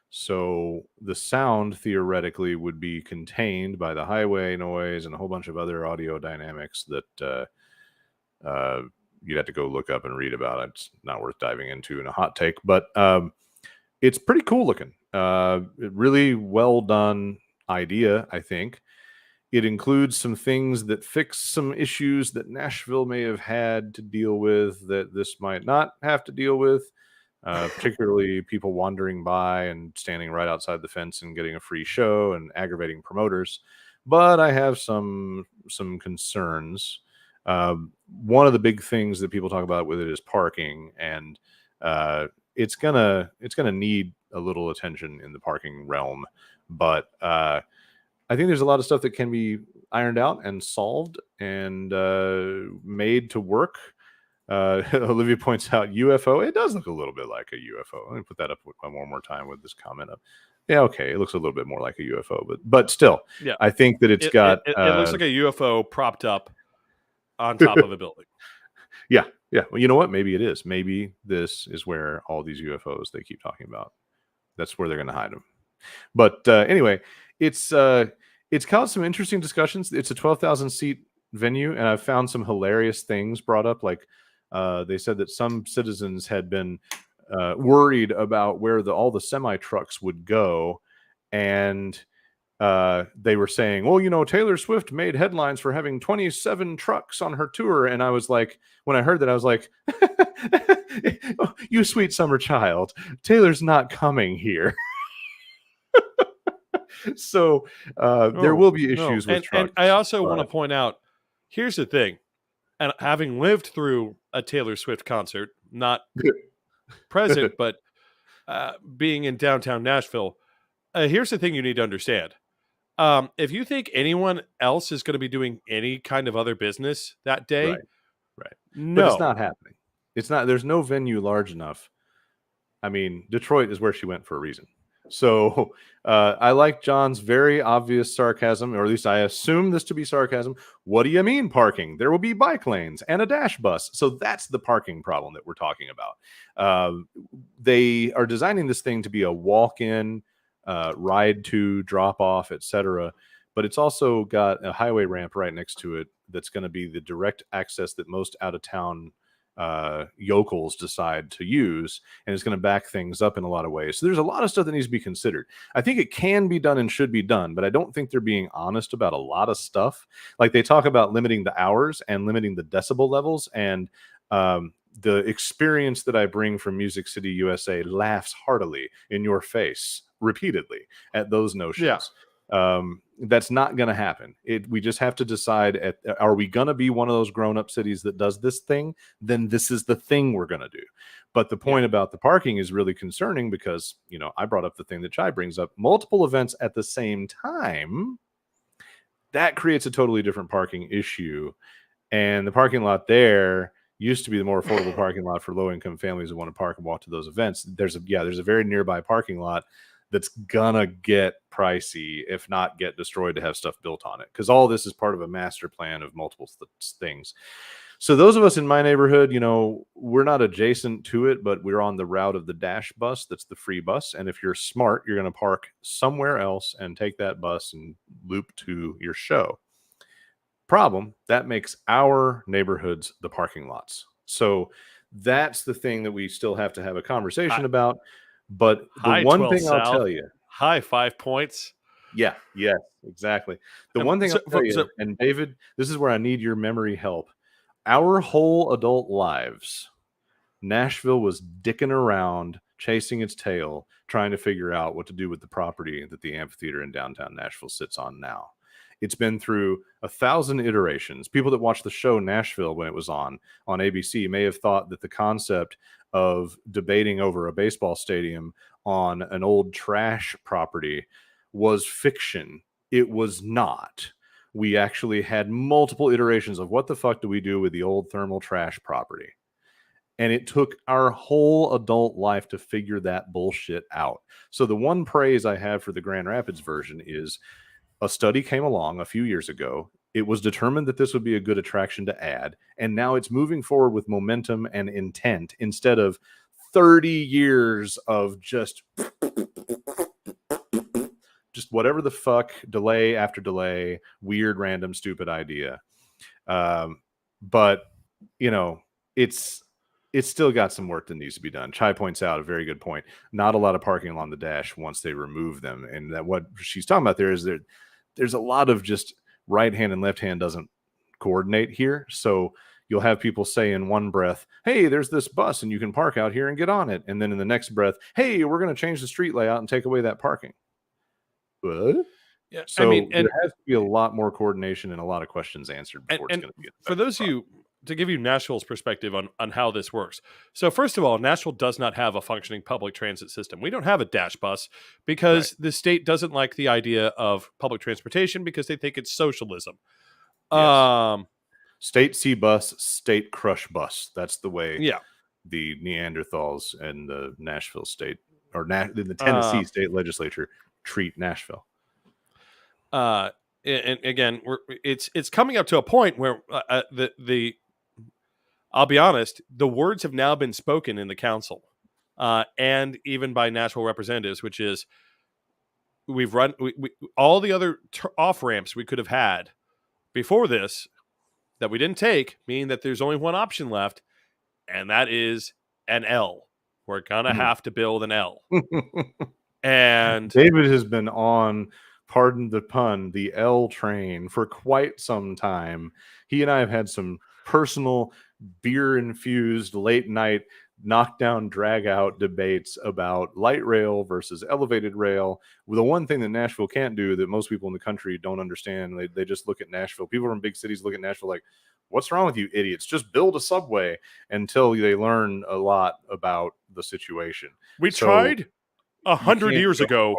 So the sound theoretically would be contained by the highway noise and a whole bunch of other audio dynamics that you'd have to go look up and read about. It's not worth diving into in a hot take, but it's pretty cool looking. Really well done idea, I think. It includes some things that fix some issues that Nashville may have had to deal with that this might not have to deal with, particularly people wandering by and standing right outside the fence and getting a free show and aggravating promoters. But I have some concerns. One of the big things that people talk about with it is parking, and it's gonna need a little attention in the parking realm. But I think there's a lot of stuff that can be ironed out and solved and made to work. Olivia points out UFO. It does look a little bit like a UFO. Let me put that up one more time with this comment up. Yeah, okay. It looks a little bit more like a UFO, but still, Yeah, I think that it's got. It looks like a UFO propped up on top of a building. Yeah. Well, you know what? Maybe it is. Maybe this is where all these UFOs they keep talking about That's where they're going to hide them. But anyway, it's caused some interesting discussions. It's a 12,000 seat venue, and I've found some hilarious things brought up. Like they said that some citizens had been worried about where all the semi trucks would go, and they were saying, well, you know, Taylor Swift made headlines for having 27 trucks on her tour. And I was like, when I heard that, I was like, oh, you sweet summer child, Taylor's not coming here. So there will be No. issues with And trucks. I also want to point out, here's the thing, and having lived through a Taylor Swift concert, not present, but being in downtown Nashville, here's the thing you need to understand. If you think anyone else is going to be doing any kind of other business that day, right. no. But it's not happening. It's not. There's no venue large enough. I mean, Detroit is where she went for a reason. So I like John's very obvious sarcasm, or at least I assume this to be sarcasm. What do you mean parking? There will be bike lanes and a dash bus. So that's the parking problem that we're talking about. They are designing this thing to be a walk-in, ride to, drop off, etc. But it's also got a highway ramp right next to it that's going to be the direct access that most out-of-town yokels decide to use, and it's going to back things up in a lot of ways. So there's a lot of stuff that needs to be considered. I think it can be done and should be done, but I don't think they're being honest about a lot of stuff. Like they talk about limiting the hours and limiting the decibel levels, and the experience that I bring from Music City, USA laughs heartily in your face repeatedly at those notions. That's not going to happen. We just have to decide, are we going to be one of those grown-up cities that does this thing? Then this is the thing we're going to do. But the point about the parking is really concerning because, you know, I brought up the thing that Chai brings up, multiple events at the same time. That creates a totally different parking issue. And the parking lot there used to be the more affordable parking lot for low-income families who want to park and walk to those events. There's a very nearby parking lot that's gonna get pricey, if not get destroyed, to have stuff built on it, because all this is part of a master plan of multiple things. So those of us in my neighborhood, you know, we're not adjacent to it, but we're on the route of the dash bus. That's the free bus, and if you're smart, you're going to park somewhere else and take that bus and loop to your show. Problem, that makes our neighborhoods the parking lots. So that's the thing that we still have to have a conversation about. But the one thing I'll tell you, high 5 points. Yeah, exactly. The one thing I'll tell you, and David, this is where I need your memory help. Our whole adult lives, Nashville was dicking around, chasing its tail, trying to figure out what to do with the property that the amphitheater in downtown Nashville sits on now. It's been through 1,000 iterations. People that watched the show Nashville when it was on ABC may have thought that the concept of debating over a baseball stadium on an old trash property was fiction. It was not. We actually had multiple iterations of what the fuck do we do with the old thermal trash property? And it took our whole adult life to figure that bullshit out. So the one praise I have for the Grand Rapids version is a study came along a few years ago. It was determined that this would be a good attraction to add, and now it's moving forward with momentum and intent instead of 30 years of just whatever the fuck, delay after delay, weird, random, stupid idea. But, you know, it's still got some work that needs to be done. Chai points out a very good point. Not a lot of parking along the dash once they remove them. And that what she's talking about there is there's a lot of just right hand and left hand doesn't coordinate here. So you'll have people say in one breath, hey, there's this bus and you can park out here and get on it. And then in the next breath, hey, we're going to change the street layout and take away that parking. What? Yeah, so I mean, there has to be a lot more coordination and a lot of questions answered before it's going to be for those of you, to give you Nashville's perspective on how this works. So first of all, Nashville does not have a functioning public transit system. We don't have a dash bus because the state doesn't like the idea of public transportation because they think it's socialism. Yes. State C bus, state crush bus. That's the way the Neanderthals and the Nashville state or the Tennessee state legislature treat Nashville. And again, it's coming up to a point where I'll be honest, the words have now been spoken in the council. and even by Nashville representatives, which is we've run all the other off ramps we could have had before this that we didn't take, meaning that there's only one option left, and that is an L. We're gonna have to build an L. And David has been on, pardon the pun, the L train for quite some time. He and I have had some personal beer-infused late night knockdown drag out debates about light rail versus elevated rail. The one thing that Nashville can't do that most people in the country don't understand, they just look at Nashville. People from big cities look at Nashville like, what's wrong with you idiots? Just build a subway, until they learn a lot about the situation. We tried 100 years ago.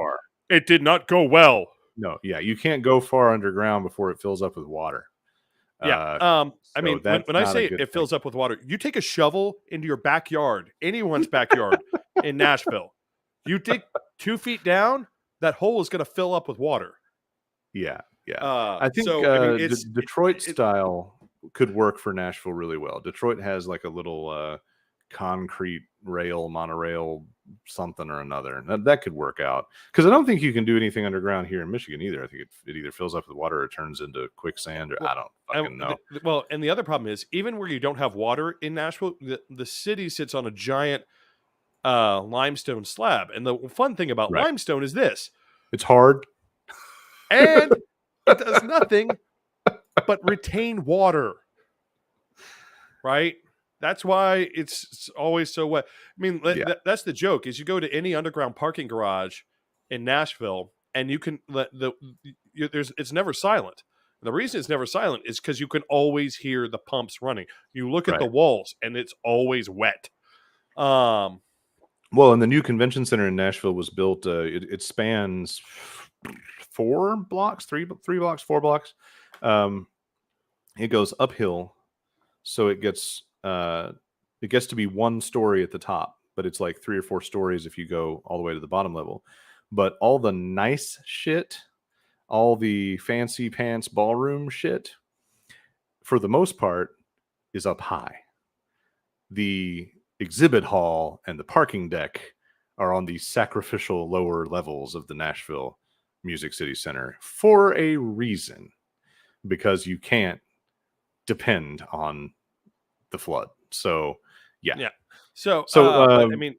It did not go well. No, yeah, you can't go far underground before it fills up with water. Yeah. I mean, when I say it fills up with water, you take a shovel into your backyard, anyone's backyard in Nashville. You dig 2 feet down, that hole is going to fill up with water. Yeah. I think Detroit style could work for Nashville really well. Detroit has like a little concrete rail, monorail, something or another. That could work out, because I don't think you can do anything underground here in Michigan either. I think it either fills up with water or turns into quicksand, or I don't fucking know. Well, and the other problem is, even where you don't have water in Nashville, the city sits on a giant limestone slab. And the fun thing about limestone is this: it's hard, and it does nothing but retain water. Right? That's why it's always so wet. I mean, that's the joke. Is you go to any underground parking garage in Nashville, and you can it's never silent. And the reason it's never silent is because you can always hear the pumps running. You look at the walls, and it's always wet. Well, and the new convention center in Nashville was built. It spans 4 blocks, 3 blocks, 4 blocks. It goes uphill, so it gets to be 1 story at the top, but it's like 3 or 4 stories if you go all the way to the bottom level. But all the nice shit, all the fancy pants ballroom shit, for the most part, is up high. The exhibit hall and the parking deck are on the sacrificial lower levels of the Nashville Music City Center for a reason, because you can't depend on the flood. So yeah. So I mean,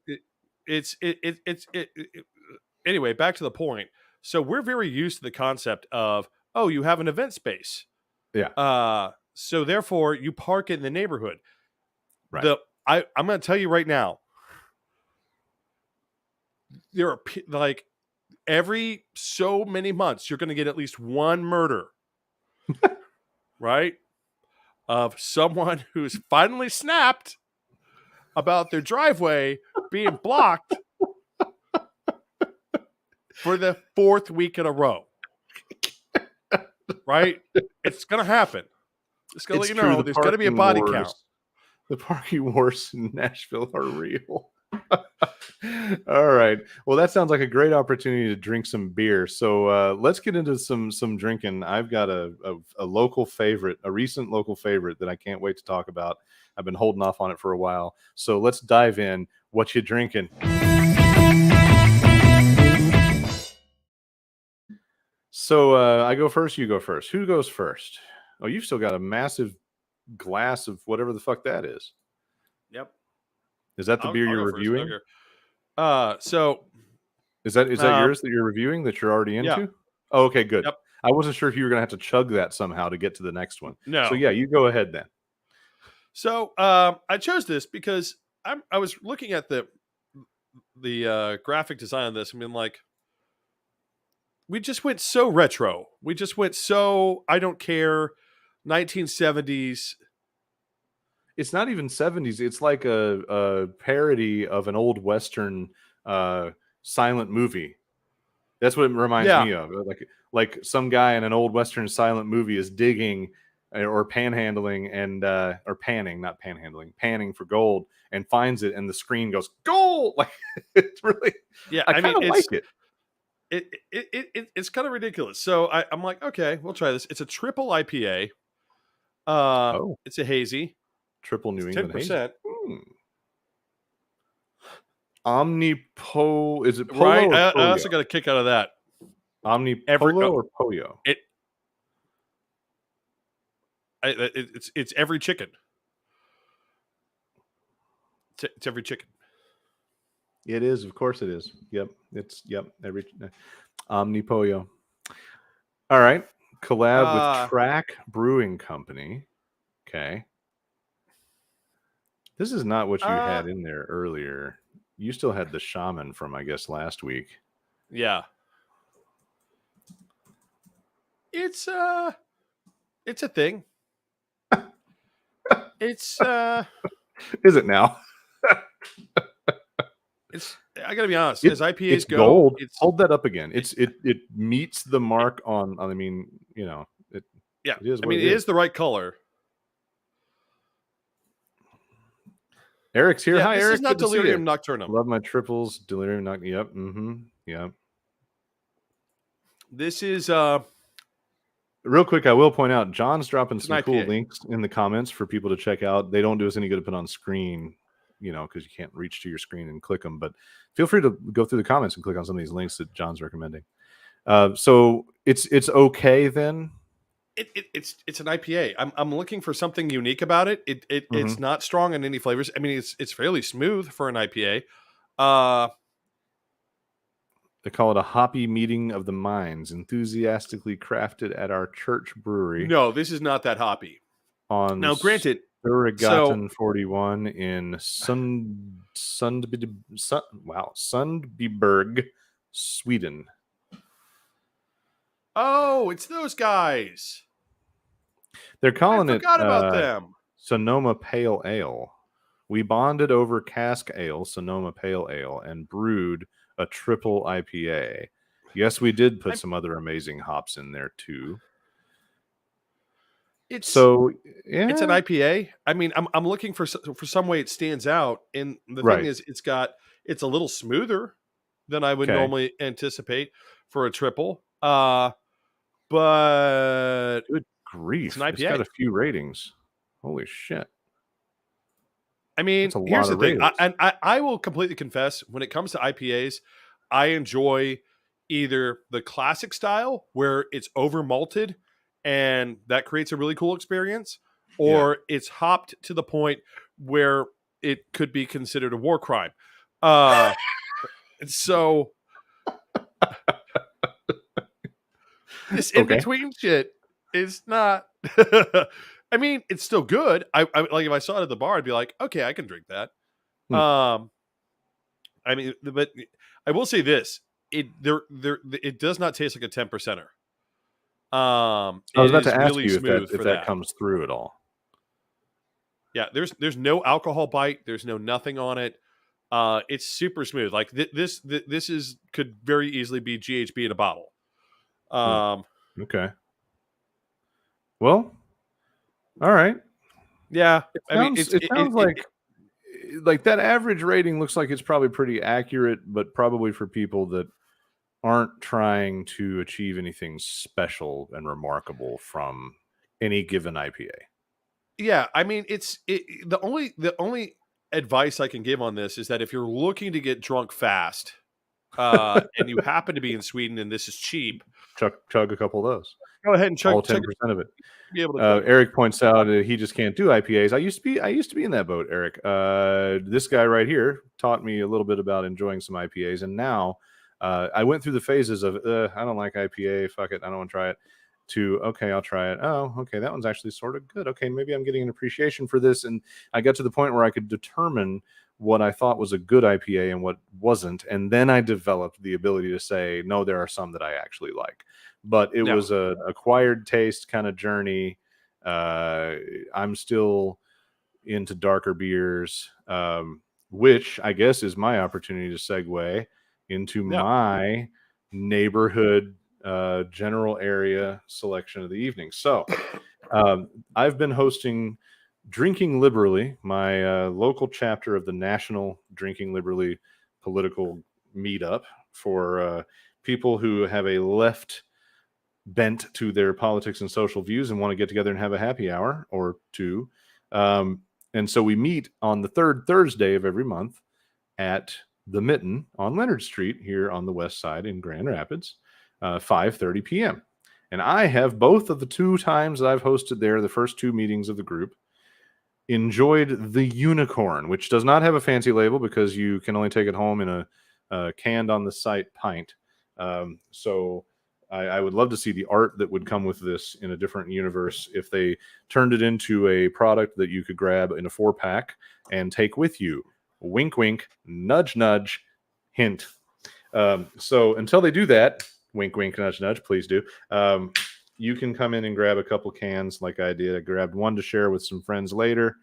anyway, back to the point. So we're very used to the concept of, you have an event space. Yeah. So therefore you park in the neighborhood. Right. I'm going to tell you right now, there are like every so many months, you're going to get at least 1 murder, right? Of someone who's finally snapped about their driveway being blocked for the 4th week in a row. Right? It's going to happen. It's going to let you know there's going to be a body count. The parking wars in Nashville are real. All right. Well, that sounds like a great opportunity to drink some beer. So let's get into some drinking. I've got a local favorite, a recent local favorite that I can't wait to talk about. I've been holding off on it for a while. So let's dive in. What you drinking? So I go first, you go first. Who goes first? Oh, you've still got a massive glass of whatever the fuck that is. Yep. Is that the beer you're reviewing? So is that yours that you're reviewing that you're already into? Yeah. Oh, okay, good. Yep. I wasn't sure if you were gonna have to chug that somehow to get to the next one. No. So yeah, you go ahead then. So I chose this because I was looking at the graphic design of this and being like, we just went so retro. We just went so I don't care, 1970s. It's not even 70s. It's like a parody of an old Western silent movie. That's what it reminds me of. Like some guy in an old Western silent movie is digging or panhandling and or panning, not panhandling, panning for gold, and finds it, and the screen goes gold. Like it's really, I kind of like it. It's kind of ridiculous. So I'm like, okay, we'll try this. It's a triple IPA. It's a hazy. Triple New England 10%. hazy. Omnipo. Is it Polo Right? or I Polio? also got a kick out of that. Omnipolo or Polio? It's every chicken. It's every chicken. It is, of course it is. Yep. Every Omnipoyo. All right. Collab with Track Brewing Company. Okay. This is not what you had in there earlier. You still had the shaman from, I guess, last week. Yeah. It's a thing. It's Is it now? I gotta be honest, as IPAs it's go, gold. Hold that up again. It meets the mark on, I mean, you know, it is what it is the right color. Eric's here. Yeah, Hi, this Eric. is not Good to see you. Delirium Nocturnum. Love my triples. Delirium Nocturnum. Yep. Mm-hmm. Yep. This is real quick, I will point out John's dropping some cool IPA. links in the comments for people to check out. They don't do us any good to put on screen, you know, because you can't reach to your screen and click them. But feel free to go through the comments and click on some of these links that John's recommending. So it's okay then. It's an IPA. I'm looking for something unique about it. It's not strong in any flavors. I mean, it's fairly smooth for an IPA. They call it a hoppy meeting of the minds, enthusiastically crafted at our church brewery. No, this is not that hoppy. On now, granted, Surregatten 41 in Sundbyberg, Sweden. Oh, it's those guys. They're calling it about them. Sonoma Pale Ale. We bonded over cask ale, Sonoma Pale Ale, and brewed a triple IPA. Yes, we did put some other amazing hops in there too. It's an IPA. I mean, I'm looking for some way it stands out, and the thing is, it's a little smoother than I would normally anticipate for a triple. But good grief, it's an IPA. It's got a few ratings. Holy shit! I mean, here's the thing. I will completely confess, when it comes to IPAs, I enjoy either the classic style where it's over malted and that creates a really cool experience, or it's hopped to the point where it could be considered a war crime. So this in-between shit is not... I mean, it's still good. I like, if I saw it at the bar, I'd be like, okay, I can drink that. I mean, but I will say this: it does not taste like a 10%er. I was about to ask you if that comes through at all. Yeah, there's no alcohol bite. There's no nothing on it. It's super smooth. Like this could very easily be GHB in a bottle. Okay. Well, all right. Yeah, it sounds like that average rating looks like it's probably pretty accurate, but probably for people that aren't trying to achieve anything special and remarkable from any given IPA. Yeah, I mean, the only advice I can give on this is that if you're looking to get drunk fast, and you happen to be in Sweden and this is cheap, chug a couple of those. Go ahead and chug all 10% of it. Be able to Eric points out he just can't do IPAs. I used to be in that boat, Eric. This guy right here taught me a little bit about enjoying some IPAs, and now I went through the phases of I don't like IPA, fuck it, I don't want to try it, to okay, I'll try it. Oh, okay, that one's actually sort of good. Okay, maybe I'm getting an appreciation for this, and I got to the point where I could determine what I thought was a good IPA and what wasn't, and then I developed the ability to say, no, there are some that I actually like. But it was a acquired taste kind of journey. I'm still into darker beers, which I guess is my opportunity to segue into my neighborhood general area selection of the evening. So I've been hosting Drinking Liberally, my local chapter of the National Drinking Liberally political meetup for people who have a left bent to their politics and social views and want to get together and have a happy hour or two. And so we meet on the third Thursday of every month at the Mitten on Leonard Street here on the west side in Grand Rapids, 5:30 p.m. And I have both of the 2 times that I've hosted there, the first 2 meetings of the group, enjoyed the Unicorn, which does not have a fancy label because you can only take it home in a canned on the site pint. So I would love to see the art that would come with this in a different universe if they turned it into a product that you could grab in a 4-pack and take with you. Wink, wink, nudge, nudge, hint. So until they do that, wink, wink, nudge, nudge, please do. You can come in and grab a couple cans like I did. I grabbed one to share with some friends later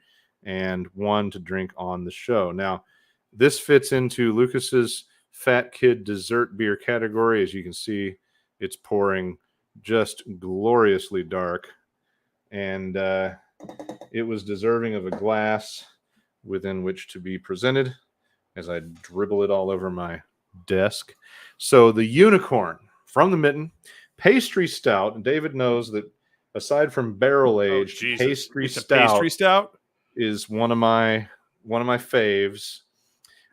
and one to drink on the show. Now, this fits into Lucas's Fat Kid dessert beer category. As you can see, it's pouring just gloriously dark. And it was deserving of a glass within which to be presented as I dribble it all over my desk. So the Unicorn from the Mitten, pastry stout. And David knows that aside from barrel aged, pastry stout is one of my faves.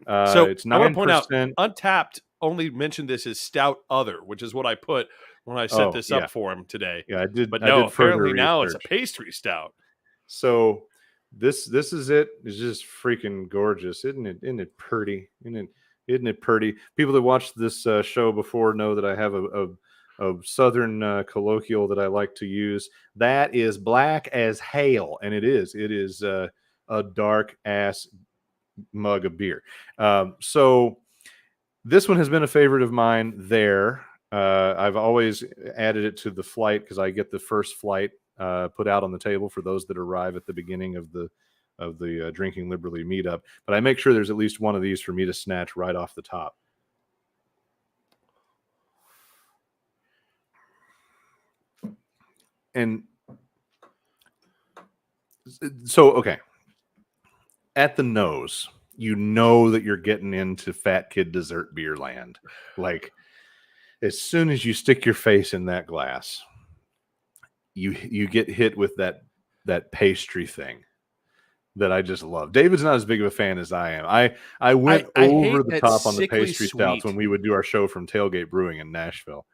So it's 9%. I want to point out, Untapped only mentioned this as stout other, which is what I put when I set this up for him today. Yeah, I did. But no, apparently research. now it's a pastry stout. So this is it. It's just freaking gorgeous, isn't it? Isn't it pretty? Isn't it pretty? People that watched this show before know that I have a southern colloquial that I like to use. That is black as hail, and it is. It is a dark ass mug of beer. So this one has been a favorite of mine there. I've always added it to the flight because I get the first flight put out on the table for those that arrive at the beginning of the Drinking Liberally meetup. But I make sure there's at least one of these for me to snatch right off the top. And so, okay. At the nose, you know that you're getting into Fat Kid dessert beer land. Like, as soon as you stick your face in that glass, you get hit with that pastry thing that I just love. David's not as big of a fan as I am. I went over the top on the pastry stouts when we would do our show from Tailgate Brewing in Nashville.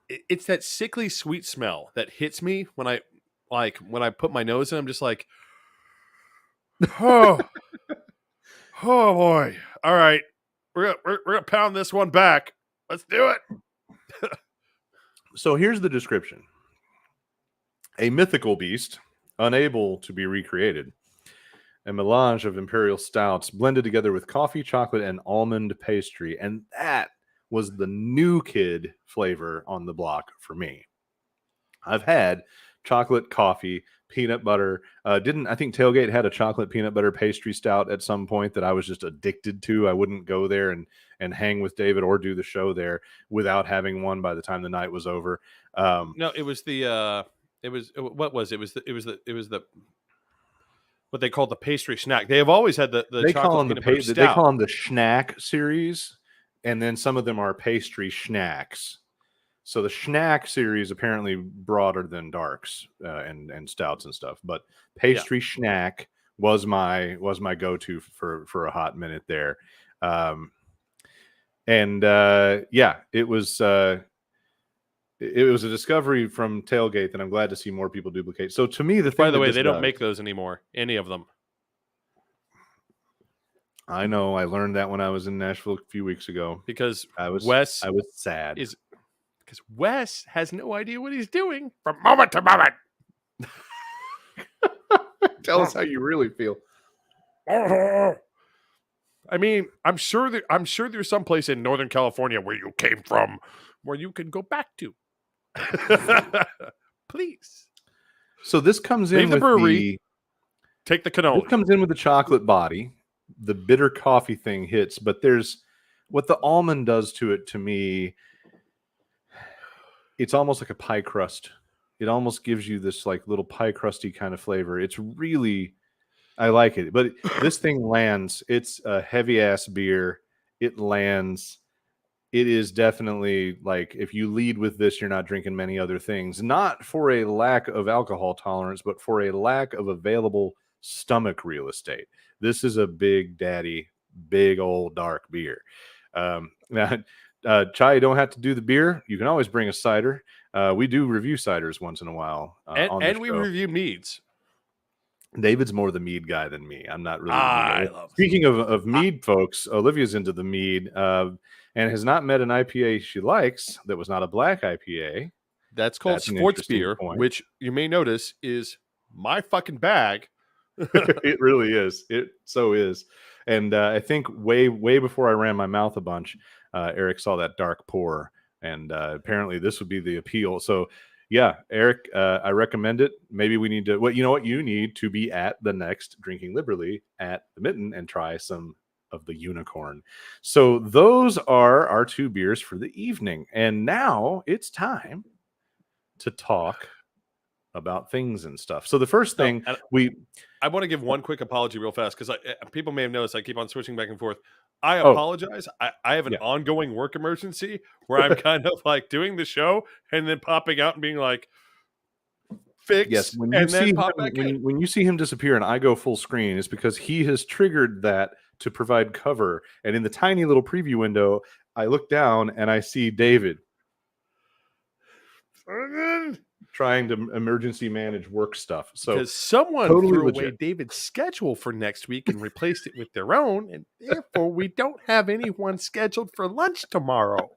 It's that sickly sweet smell that hits me when I put my nose in. I'm just like, oh boy! All right, we're gonna pound this one back. Let's do it. So here's the description: a mythical beast, unable to be recreated. A melange of imperial stouts blended together with coffee, chocolate, and almond pastry. And that was the new kid flavor on the block for me. I've had chocolate, coffee, peanut butter. I think Tailgate had a chocolate peanut butter pastry stout at some point that I was just addicted to. I wouldn't go there and hang with David or do the show there without having one by the time the night was over. No, it was the what was it? It was the what they called the pastry snack. They have always had the they chocolate call them peanut butter stout. They call them the Schnack series, and then some of them are pastry schnacks. So the Schnack series apparently broader than darks and stouts and stuff, but pastry Schnack was my go-to for a hot minute there. It was a discovery from Tailgate that I'm glad to see more people duplicate. So to me, by the way, they don't make those anymore, any of them. I know. I learned that when I was in Nashville a few weeks ago because I was sad. Because Wes has no idea what he's doing from moment to moment. Tell us how you really feel. I mean, I'm sure there's some place in Northern California where you came from where you can go back to. Please. So this comes in the with brewery. Take the cannoli. This comes in with the chocolate body. The bitter coffee thing hits, but there's what the almond does to it. To me, it's almost like a pie crust. It almost gives you this like little pie crusty kind of flavor. It's really, I like it. But this thing lands. It's a heavy ass beer. It lands. It is definitely like if you lead with this, you're not drinking many other things. Not for a lack of alcohol tolerance, but for a lack of available stomach real estate. This is a big daddy big old dark beer. Now, Chai, you don't have to do the beer. You can always bring a cider. We do review ciders once in a while on the and we show. review meads. David's more the mead guy than me. I'm not really the mead I guy. love. Speaking of mead, folks, Olivia's into the mead and has not met an IPA she likes that was not a black IPA. That's called That's an sports interesting beer, point. which you may notice is my fucking bag. It really is. It so is. And I think way before I ran my mouth a bunch, Eric saw that dark pour, and apparently this would be the appeal. So yeah, Eric, I recommend it. Maybe we need to. Well, you know what? You need to be at the next Drinking Liberally at the Mitten and try some of the unicorn. So those are our two beers for the evening, and now it's time to talk about things and stuff. So the first thing I want to give one quick apology real fast because people may have noticed I keep on switching back and forth. I apologize. I have an ongoing work emergency where I'm kind of like doing the show and then popping out and being like, fix. Yes, when and then pop back in. when you see him disappear and I go full screen, it's because he has triggered that to provide cover. And in the tiny little preview window, I look down and I see David trying to emergency manage work stuff. So because someone totally threw legit. away David's schedule for next week and replaced it with their own, and therefore we don't have anyone scheduled for lunch tomorrow.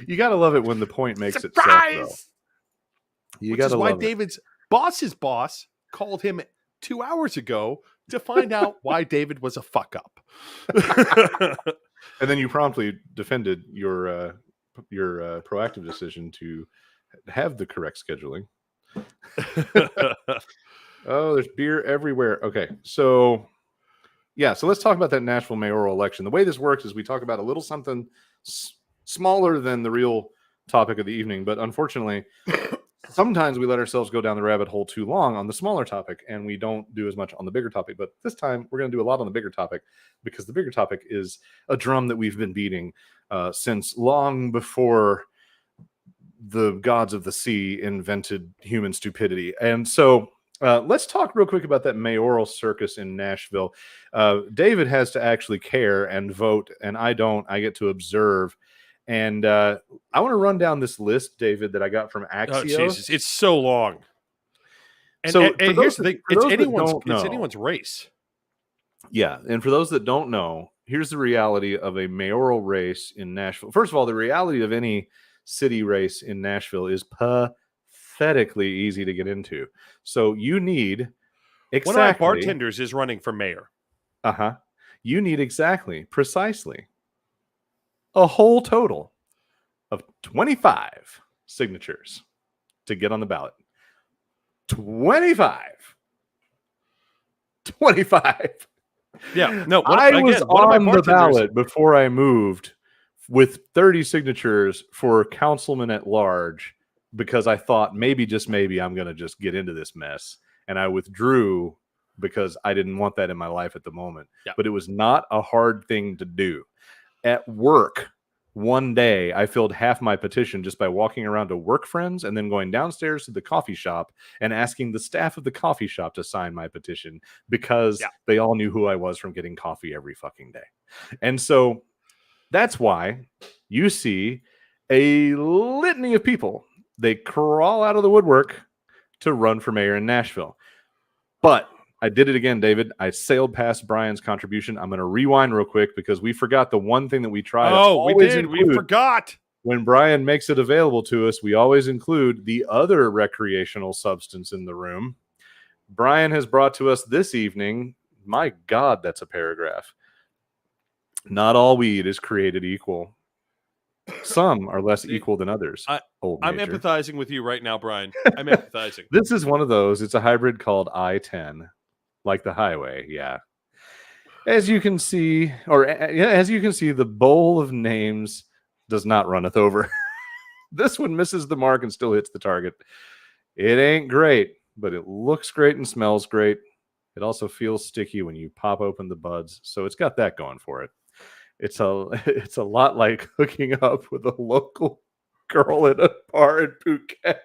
You gotta love it when the point makes Surprise! itself. Though. You Which gotta is why love David's boss's boss called him 2 hours ago to find out why David was a fuck up. And then you promptly defended your proactive decision to have the correct scheduling. Oh, there's beer everywhere. Okay, so yeah, so let's talk about that Nashville mayoral election. The way this works is we talk about a little something smaller than the real topic of the evening, but unfortunately, sometimes we let ourselves go down the rabbit hole too long on the smaller topic, and we don't do as much on the bigger topic. But this time, we're going to do a lot on the bigger topic because the bigger topic is a drum that we've been beating since long before the gods of the sea invented human stupidity. And so let's talk real quick about that mayoral circus in Nashville. David has to actually care and vote, and I don't. I get to observe. And I want to run down this list, David, that I got from Axios. Oh, Jesus. It's so long. And, So and here's the thing. It's anyone's race. Yeah. And for those that don't know, here's the reality of a mayoral race in Nashville. First of all, the reality of any city race in Nashville is pathetically easy to get into. So you need exactly... One of my bartenders is running for mayor. Uh-huh. You need precisely a whole total of 25 signatures to get on the ballot. 25. Yeah, no. I was on the ballot before I moved with 30 signatures for councilman at large because I thought maybe, just maybe, I'm going to just get into this mess. And I withdrew because I didn't want that in my life at the moment. Yeah. But it was not a hard thing to do. At work, one day, I filled half my petition just by walking around to work friends and then going downstairs to the coffee shop and asking the staff of the coffee shop to sign my petition because they all knew who I was from getting coffee every fucking day. And so that's why you see a litany of people. They crawl out of the woodwork to run for mayor in Nashville. But I did it again, David. I sailed past Brian's contribution. I'm going to rewind real quick because we forgot the one thing that we tried. Oh, we did. We forgot. When Brian makes it available to us, we always include the other recreational substance in the room. Brian has brought to us this evening. My God, that's a paragraph. Not all weed is created equal. Some are less equal than others. I'm empathizing with you right now, Brian. I'm empathizing. This is one of those. It's a hybrid called I-10. Like the highway, yeah. As you can see, the bowl of names does not runneth over. This one misses the mark and still hits the target. It ain't great, but it looks great and smells great. It also feels sticky when you pop open the buds, so it's got that going for it. It's a lot like hooking up with a local girl at a bar in Phuket.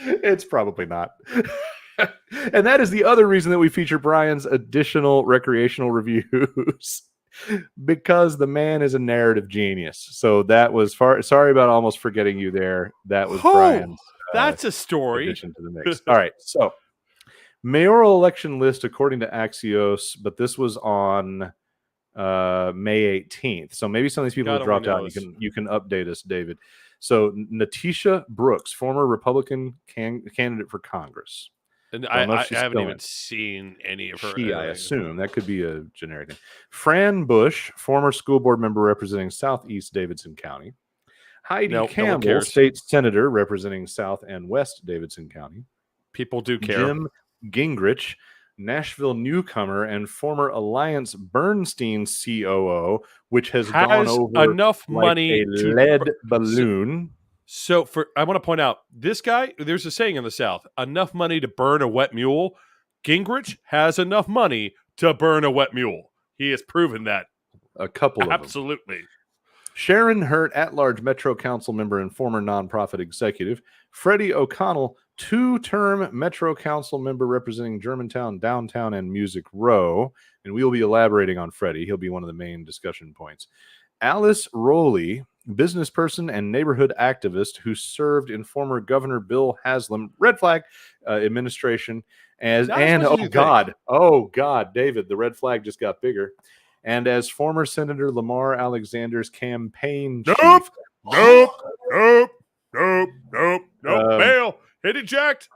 It's probably not. And that is the other reason that we feature Brian's additional recreational reviews. Because the man is a narrative genius. So that was sorry about almost forgetting you there. That was Oh, Brian's that's a story. addition to the mix. All right. So mayoral election list according to Axios, but this was on May 18th. So maybe some of these people God have only dropped out. knows. You can update us, David. So Natisha Brooks, former Republican candidate for Congress. And Don't know if I she's haven't still even in. seen any of her. She, I assume that could be a generic name. Fran Bush, former school board member representing Southeast Davidson County. Heidi No, no one Campbell, cares. state senator representing South and West Davidson County. People do care. Jim Gingrich, Nashville newcomer and former Alliance Bernstein COO, which has gone Has over enough like money a to lead balloon. So I want to point out, this guy, there's a saying in the South, enough money to burn a wet mule. Gingrich has enough money to burn a wet mule. He has proven that. A couple of them. Absolutely. Sharon Hurt, at-large Metro Council member and former nonprofit executive. Freddie O'Connell, two-term Metro Council member representing Germantown, Downtown, and Music Row. And we will be elaborating on Freddie. He'll be one of the main discussion points. Alice Rowley, business person and neighborhood activist who served in former Governor Bill Haslam red flag administration oh God, David, the red flag just got bigger. And as former Senator Lamar Alexander's campaign chief. Nope. Bail. Hit eject.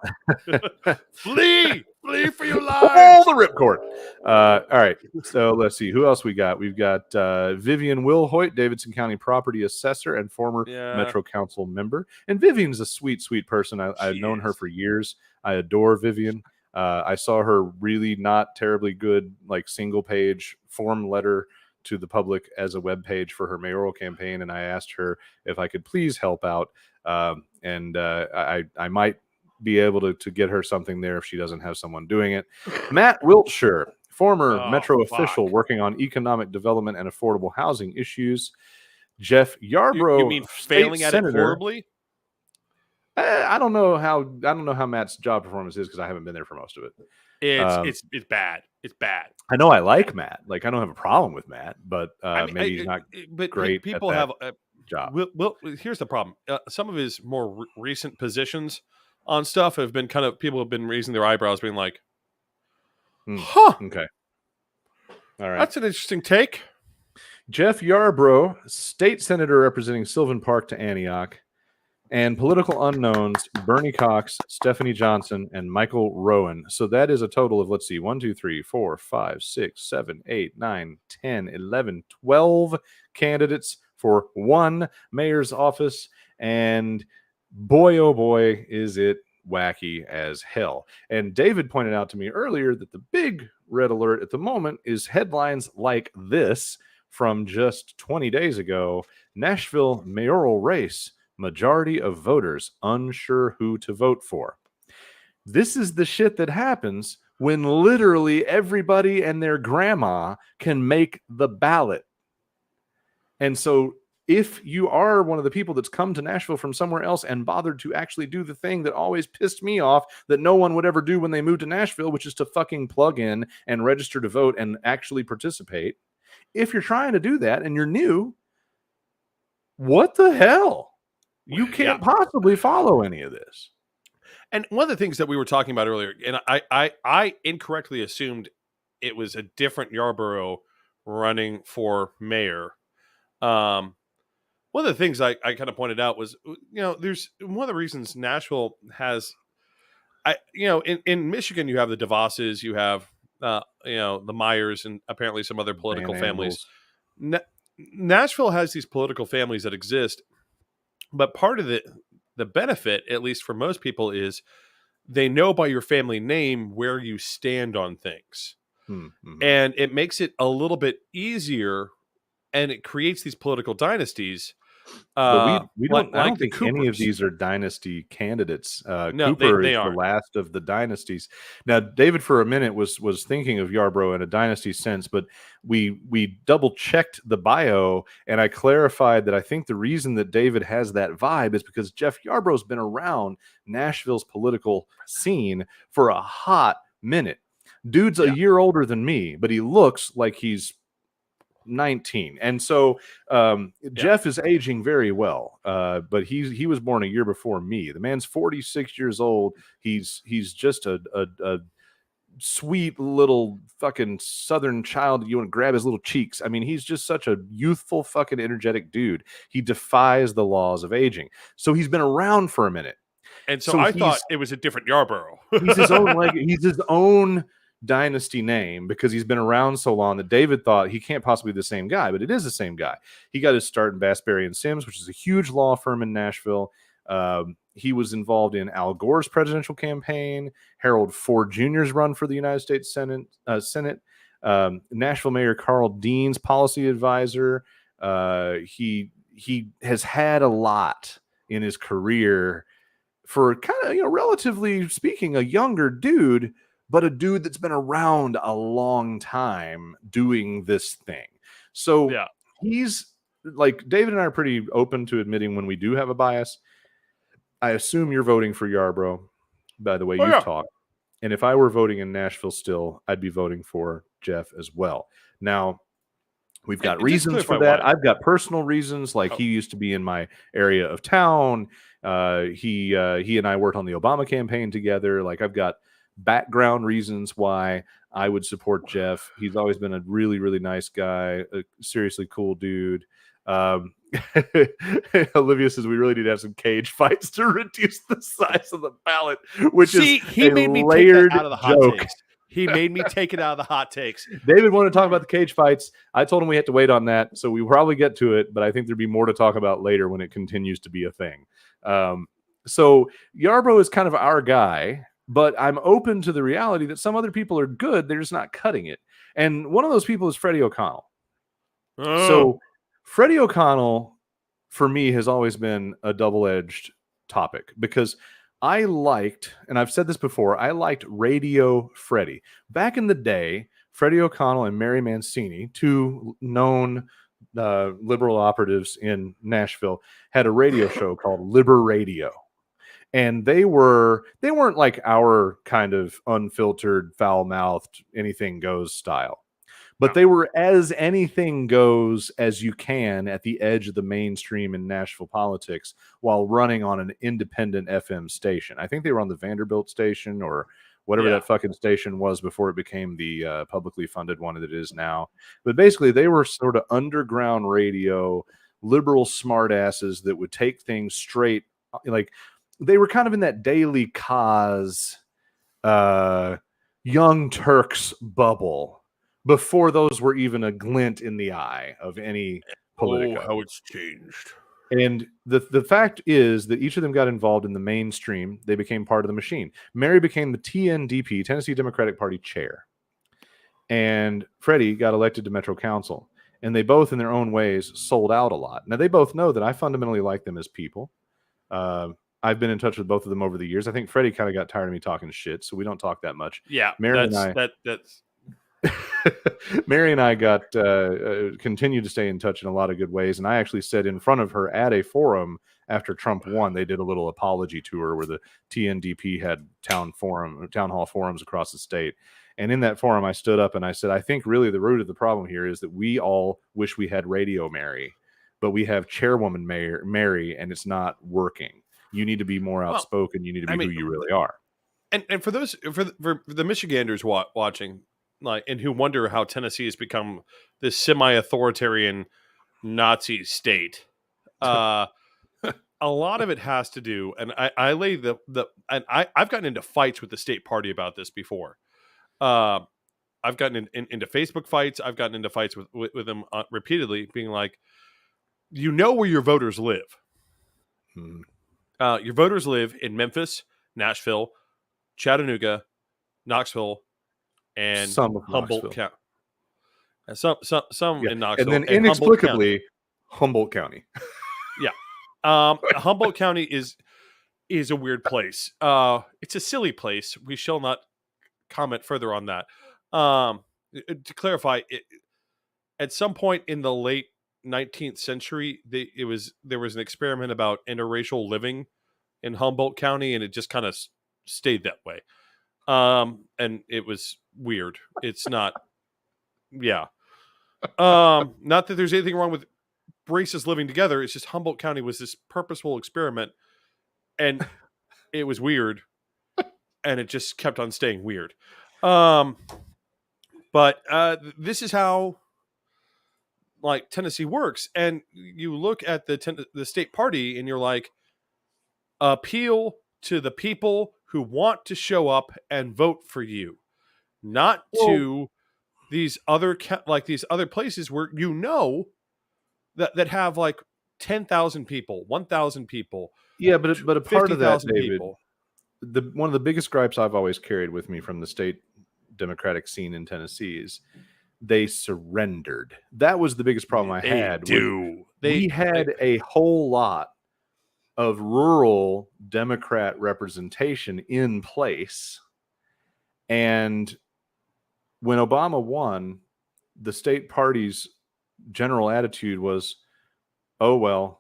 Flee for your lives. All the ripcord. All right. So let's see who else we got. We've got Vivian Wilhoit, Davidson County property assessor and former Metro Council member. And Vivian's a sweet, sweet person. I've known her for years. I adore Vivian. I saw her really not terribly good, like single page form letter to the public as a web page for her mayoral campaign. And I asked her if I could please help out. I might be able to get her something there if she doesn't have someone doing it. Matt Wiltshire, former Metro official working on economic development and affordable housing issues. Jeff Yarbrough, you mean failing at senator, it horribly? I don't know how Matt's job performance is because I haven't been there for most of it. It's bad. It's bad. I know I like Matt. Like I don't have a problem with Matt, but maybe he's not great. People at have that job. Well, here's the problem. Some of his more recent positions on stuff have been people have been raising their eyebrows, being like, "Huh, okay, all right, that's an interesting take." Jeff Yarbrough, state senator representing Sylvan Park to Antioch. And political unknowns, Bernie Cox, Stephanie Johnson, and Michael Rowan. So that is a total of, let's see, 1, 2, 3, 4, 5, 6, 7, 8, 9, 10, 11, 12 candidates for one mayor's office. And boy, oh boy, is it wacky as hell. And David pointed out to me earlier that the big red alert at the moment is headlines like this from just 20 days ago. Nashville mayoral race. Majority of voters unsure who to vote for. This is the shit that happens when literally everybody and their grandma can make the ballot. And so if you are one of the people that's come to Nashville from somewhere else and bothered to actually do the thing that always pissed me off that no one would ever do when they moved to Nashville, which is to fucking plug in and register to vote and actually participate. If you're trying to do that and you're new, what the hell? You can't possibly follow any of this. And one of the things that we were talking about earlier, and I incorrectly assumed it was a different Yarborough running for mayor. One of the things I kind of pointed out was, there's one of the reasons Nashville has, in Michigan, you have the DeVosses, you have, the Myers and apparently some other political families. Nashville has these political families that exist. But part of the benefit, at least for most people, is they know by your family name where you stand on things. Mm-hmm. And it makes it a little bit easier, and it creates these political dynasties But we don't. I Like don't the think any of Coopers. these are dynasty candidates. No, Cooper they is the aren't. last of the dynasties. Now, David, for a minute, was thinking of Yarbrough in a dynasty sense, but we double checked the bio, and I clarified that I think the reason that David has that vibe is because Jeff Yarbrough's been around Nashville's political scene for a hot minute. Dude's a Yeah. year older than me, but he looks like he's 19. And so Yeah. Jeff is aging very well, but he was born a year before me. The man's 46 years old. He's just a sweet little fucking southern child. You want to grab his little cheeks. I mean, he's just such a youthful fucking energetic dude. He defies the laws of aging. So he's been around for a minute. And so So I thought it was a different Yarborough. he's his own he's his own dynasty name because he's been around so long that David thought he can't possibly be the same guy, but it is the same guy. He got his start in Bass, Berry and Sims, which is a huge law firm in Nashville. He was involved in Al Gore's presidential campaign, Harold Ford Jr.'s run for the United States Senate, Nashville Mayor Carl Dean's policy advisor. He has had a lot in his career for kind of, relatively speaking, a younger dude, but a dude that's been around a long time doing this thing. So Yeah. he's like, David and I are pretty open to admitting when we do have a bias. I assume you're voting for Yarbrough by the way Oh, you've yeah. talked. And if I were voting in Nashville still, I'd be voting for Jeff as well. Now, we've got And just to reasons for clarify that. why. I've got personal reasons, like Oh, he used to be in my area of town. He and I worked on the Obama campaign together. Like, I've got background reasons why I would support Jeff. He's always been a really, really nice guy, a seriously cool dude. Olivia says we really need to have some cage fights to reduce the size of the ballot, which see, is he a made me take that layered out of the hot joke. takes. He made me take it out of the hot takes. David wanted to talk about the cage fights. I told him we had to wait on that, so we probably get to it, but I think there'd be more to talk about later when it continues to be a thing. So Yarbrough is kind of our guy, but I'm open to the reality that some other people are good. They're just not cutting it. And one of those people is Freddie O'Connell. So Freddie O'Connell, for me, has always been a double-edged topic because I liked, and I've said this before, I liked Radio Freddie. Back in the day, Freddie O'Connell and Mary Mancini, two known liberal operatives in Nashville, had a radio show called Liber Radio. And they weren't like our kind of unfiltered, foul-mouthed, anything goes style. But they were as anything goes as you can at the edge of the mainstream in Nashville politics while running on an independent FM station. I think they were on the Vanderbilt station or whatever that fucking station was before it became the publicly funded one that it is now. But basically, they were sort of underground radio, liberal smartasses that would take things straight. Like, they were kind of in that Daily Kaz, Young Turks bubble before those were even a glint in the eye of any Politico. Oh, how it's changed. And the fact is that each of them got involved in the mainstream. They became part of the machine. Mary became the TNDP, Tennessee Democratic Party chair. And Freddie got elected to Metro Council. And they both, in their own ways, sold out a lot. Now, they both know that I fundamentally like them as people. I've been in touch with both of them over the years. I think Freddie kind of got tired of me talking shit, so we don't talk that much. Yeah, Mary that's Mary and I got continued to stay in touch in a lot of good ways, and I actually said in front of her at a forum after Trump won, they did a little apology tour where the TNDP had town hall forums across the state. And in that forum, I stood up and I said, I think really the root of the problem here is that we all wish we had Radio Mary, but we have Chairwoman Mary, and it's not working. You need to be more outspoken. You need to be who you really are. And for those for the Michiganders watching, like, and who wonder how Tennessee has become this semi-authoritarian Nazi state, a lot of it has to do, and I lay and I've gotten into fights with the state party about this before. I've gotten into Facebook fights. I've gotten into fights with them repeatedly, being like, you know where your voters live. Your voters live in Memphis, Nashville, Chattanooga, Knoxville, and some Humboldt County. Some in Knoxville, and then inexplicably Humboldt County. Humboldt County is a weird place. It's a silly place. We shall not comment further on that. To clarify, at some point in the late 19th century, there was an experiment about interracial living in Humboldt County, and it just kind of stayed that way. And it was weird. It's not, yeah. Not that there's anything wrong with races living together. It's just Humboldt County was this purposeful experiment, and it was weird, and it just kept on staying weird. But this is how like Tennessee works, and you look at the state party, and you're like, appeal to the people who want to show up and vote for you, not to these other these other places where that have like 10,000 people, 1,000 people. Yeah, but a part of that, David, people. One of the biggest gripes I've always carried with me from the state Democratic scene in Tennessee is they surrendered. That was the biggest problem I had. We had a whole lot of rural Democrat representation in place. And when Obama won, the state party's general attitude was, oh, well,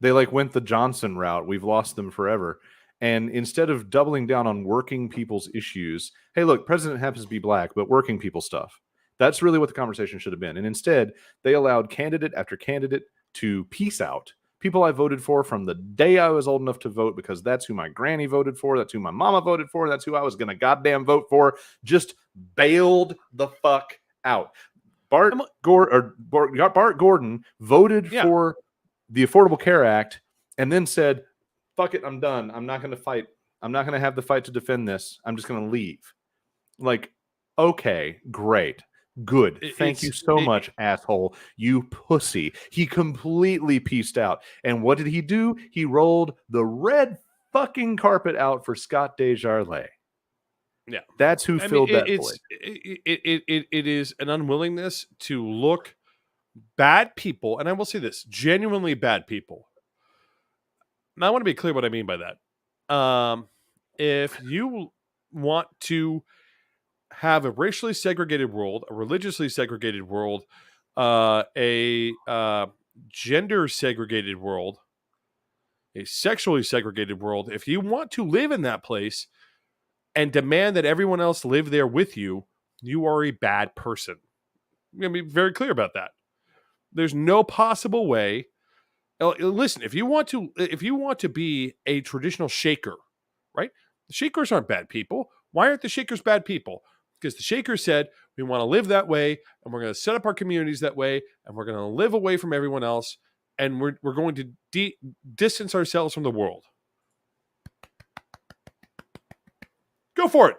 they like went the Johnson route. We've lost them forever. And instead of doubling down on working people's issues, hey, look, president happens to be black, but working people stuff. That's really what the conversation should have been. And instead, they allowed candidate after candidate to peace out. People I voted for from the day I was old enough to vote, because that's who my granny voted for, that's who my mama voted for, that's who I was going to goddamn vote for, just bailed the fuck out. Bart Gordon voted for the Affordable Care Act and then said, fuck it, I'm done. I'm not going to fight. I'm not going to have the fight to defend this. I'm just going to leave. Like, okay, great. Good. Thank you so much, asshole. You pussy. He completely pieced out. And what did he do? He rolled the red fucking carpet out for Scott Desjardins. Yeah. That's who filled that void. It is an unwillingness to look bad people, and I will say this, genuinely bad people. Now, I want to be clear what I mean by that. If you want to have a racially segregated world, a religiously segregated world, a gender segregated world, a sexually segregated world, if you want to live in that place and demand that everyone else live there with you, you are a bad person. I'm going to be very clear about that. There's no possible way. Listen, if you want to be a traditional Shaker, right? The Shakers aren't bad people. Why aren't the Shakers bad people? Because the Shakers said, we want to live that way, and we're going to set up our communities that way, and we're going to live away from everyone else, and we're going to distance ourselves from the world. Go for it.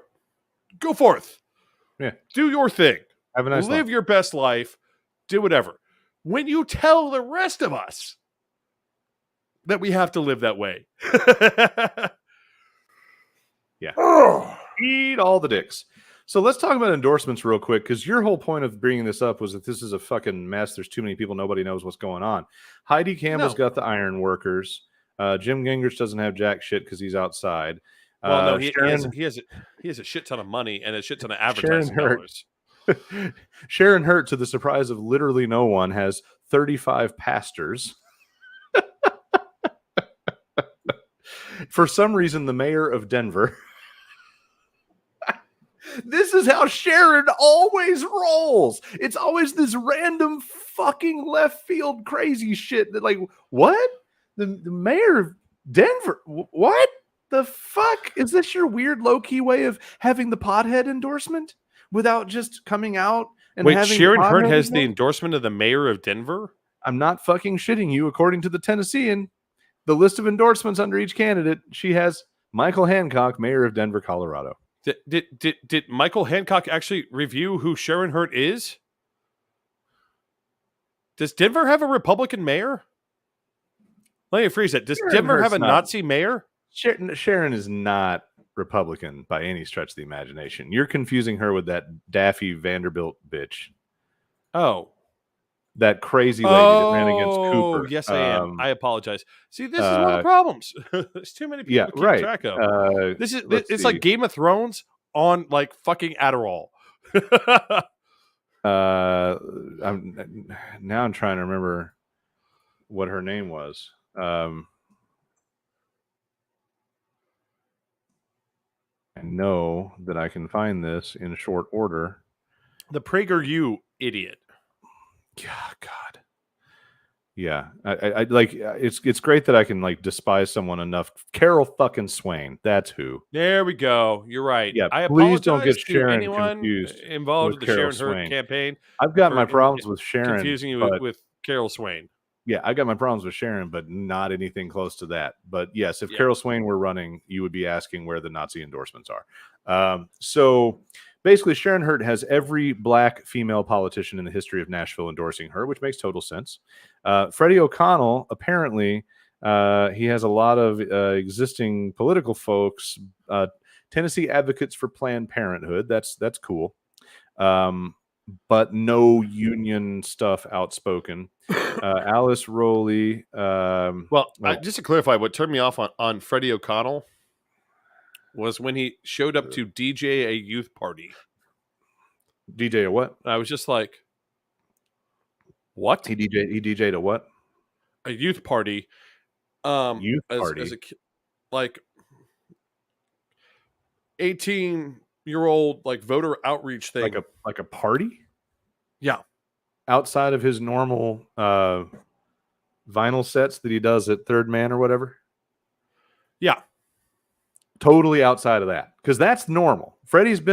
Go forth. Yeah. Do your thing. Have a nice life. Live your best life. Do whatever. When you tell the rest of us that we have to live that way. Yeah. Eat all the dicks. So let's talk about endorsements real quick, because your whole point of bringing this up was that this is a fucking mess. There's too many people. Nobody knows what's going on. Heidi Campbell's got the iron workers. Jim Gingrich doesn't have jack shit because he's outside. Well, no, he has a shit ton of money and a shit ton of advertising dollars. Sharon Hurt, to the surprise of literally no one, has 35 pastors. For some reason, the mayor of Denver. This is how Sharon always rolls. It's always this random fucking left field crazy shit that, like, what? The mayor of Denver? What the fuck? Is this your weird low-key way of having the pothead endorsement without just coming out and having... Wait, Sharon Hurt has the endorsement of the mayor of Denver? I'm not fucking shitting you. According to the Tennessean, the list of endorsements under each candidate, she has Michael Hancock, mayor of Denver, Colorado. Did Michael Hancock actually review who Sharon Hurt is? Does Denver have a Republican mayor? Let me rephrase that. Does Denver have a Nazi mayor? Sharon is not Republican by any stretch of the imagination. You're confusing her with that Daffy Vanderbilt bitch. Oh. that crazy lady that ran against Oh, Cooper. yes, I am. I apologize. See, this is one of the problems. There's too many people Yeah, to keep right. track of. Let's It's like see. Game of Thrones on like fucking Adderall. I'm trying to remember what her name was. I know that I can find this in short order. The PragerU idiot. Yeah, God. Yeah, I like. It's great that I can like despise someone enough. Carol fucking Swain. That's who. There we go. You're right. Yeah, I please don't apologize get to Sharon anyone confused involved with in the Carol Sharon Hurt Swain. campaign I've got for my problems with Sharon, confusing you but with Carol Swain. yeah, I got my problems with Sharon, but not anything close to that. But yes, if Yeah. Carol Swain were running, you would be asking where the Nazi endorsements are. So basically, Sharon Hurt has every black female politician in the history of Nashville endorsing her, which makes total sense. Freddie O'Connell, apparently, he has a lot of existing political folks, Tennessee advocates for Planned Parenthood. That's cool. But no union stuff outspoken. Alice Rowley. Just to clarify, what turned me off on Freddie O'Connell was when he showed up to DJ a youth party. DJ a what? I was just like, what? He DJ'd a what? A youth party. Youth party. As a like 18-year-old like voter outreach thing. Like a party? Yeah. Outside of his normal vinyl sets that he does at Third Man or whatever? Yeah. Totally outside of that. Because that's normal. Freddie is a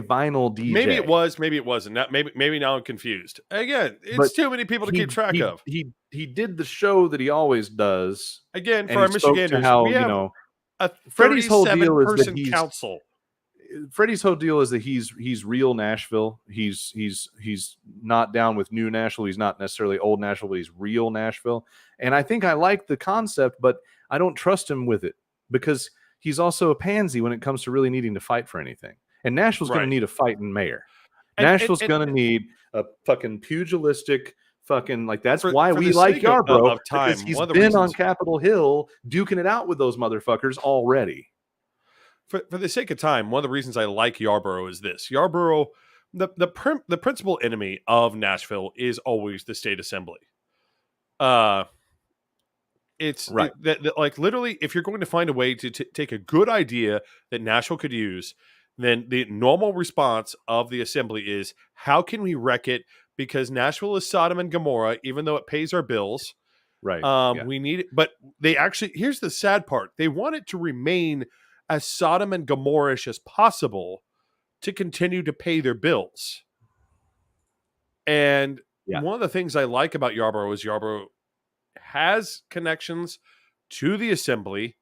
vinyl DJ. Maybe it was, maybe it wasn't. Maybe now I'm confused. Again, it's too many people to keep track of. He did the show that he always does. Again, for our Michiganders, we have a Freddie's whole deal is that he's council. Freddie's whole deal is that he's real Nashville. He's not down with new Nashville. He's not necessarily old Nashville, but he's real Nashville. And I think I like the concept, but I don't trust him with it because he's also a pansy when it comes to really needing to fight for anything. And Nashville's going to need a fighting mayor. Nashville's going to need a fucking pugilistic fucking like that's why we like Yarbrough because he's been on Capitol Hill duking it out with those motherfuckers already. For the sake of time, one of the reasons I like Yarborough is this. Yarborough, the principal enemy of Nashville is always the state assembly. It's right. Like literally, if you're going to find a way to take a good idea that Nashville could use, then the normal response of the assembly is, how can we wreck it? Because Nashville is Sodom and Gomorrah, even though it pays our bills. Right. We need it. But they actually, here's the sad part. They want it to remain as Sodom and Gomorrah-ish as possible to continue to pay their bills. And one of the things I like about Yarborough is Yarborough has connections to the assembly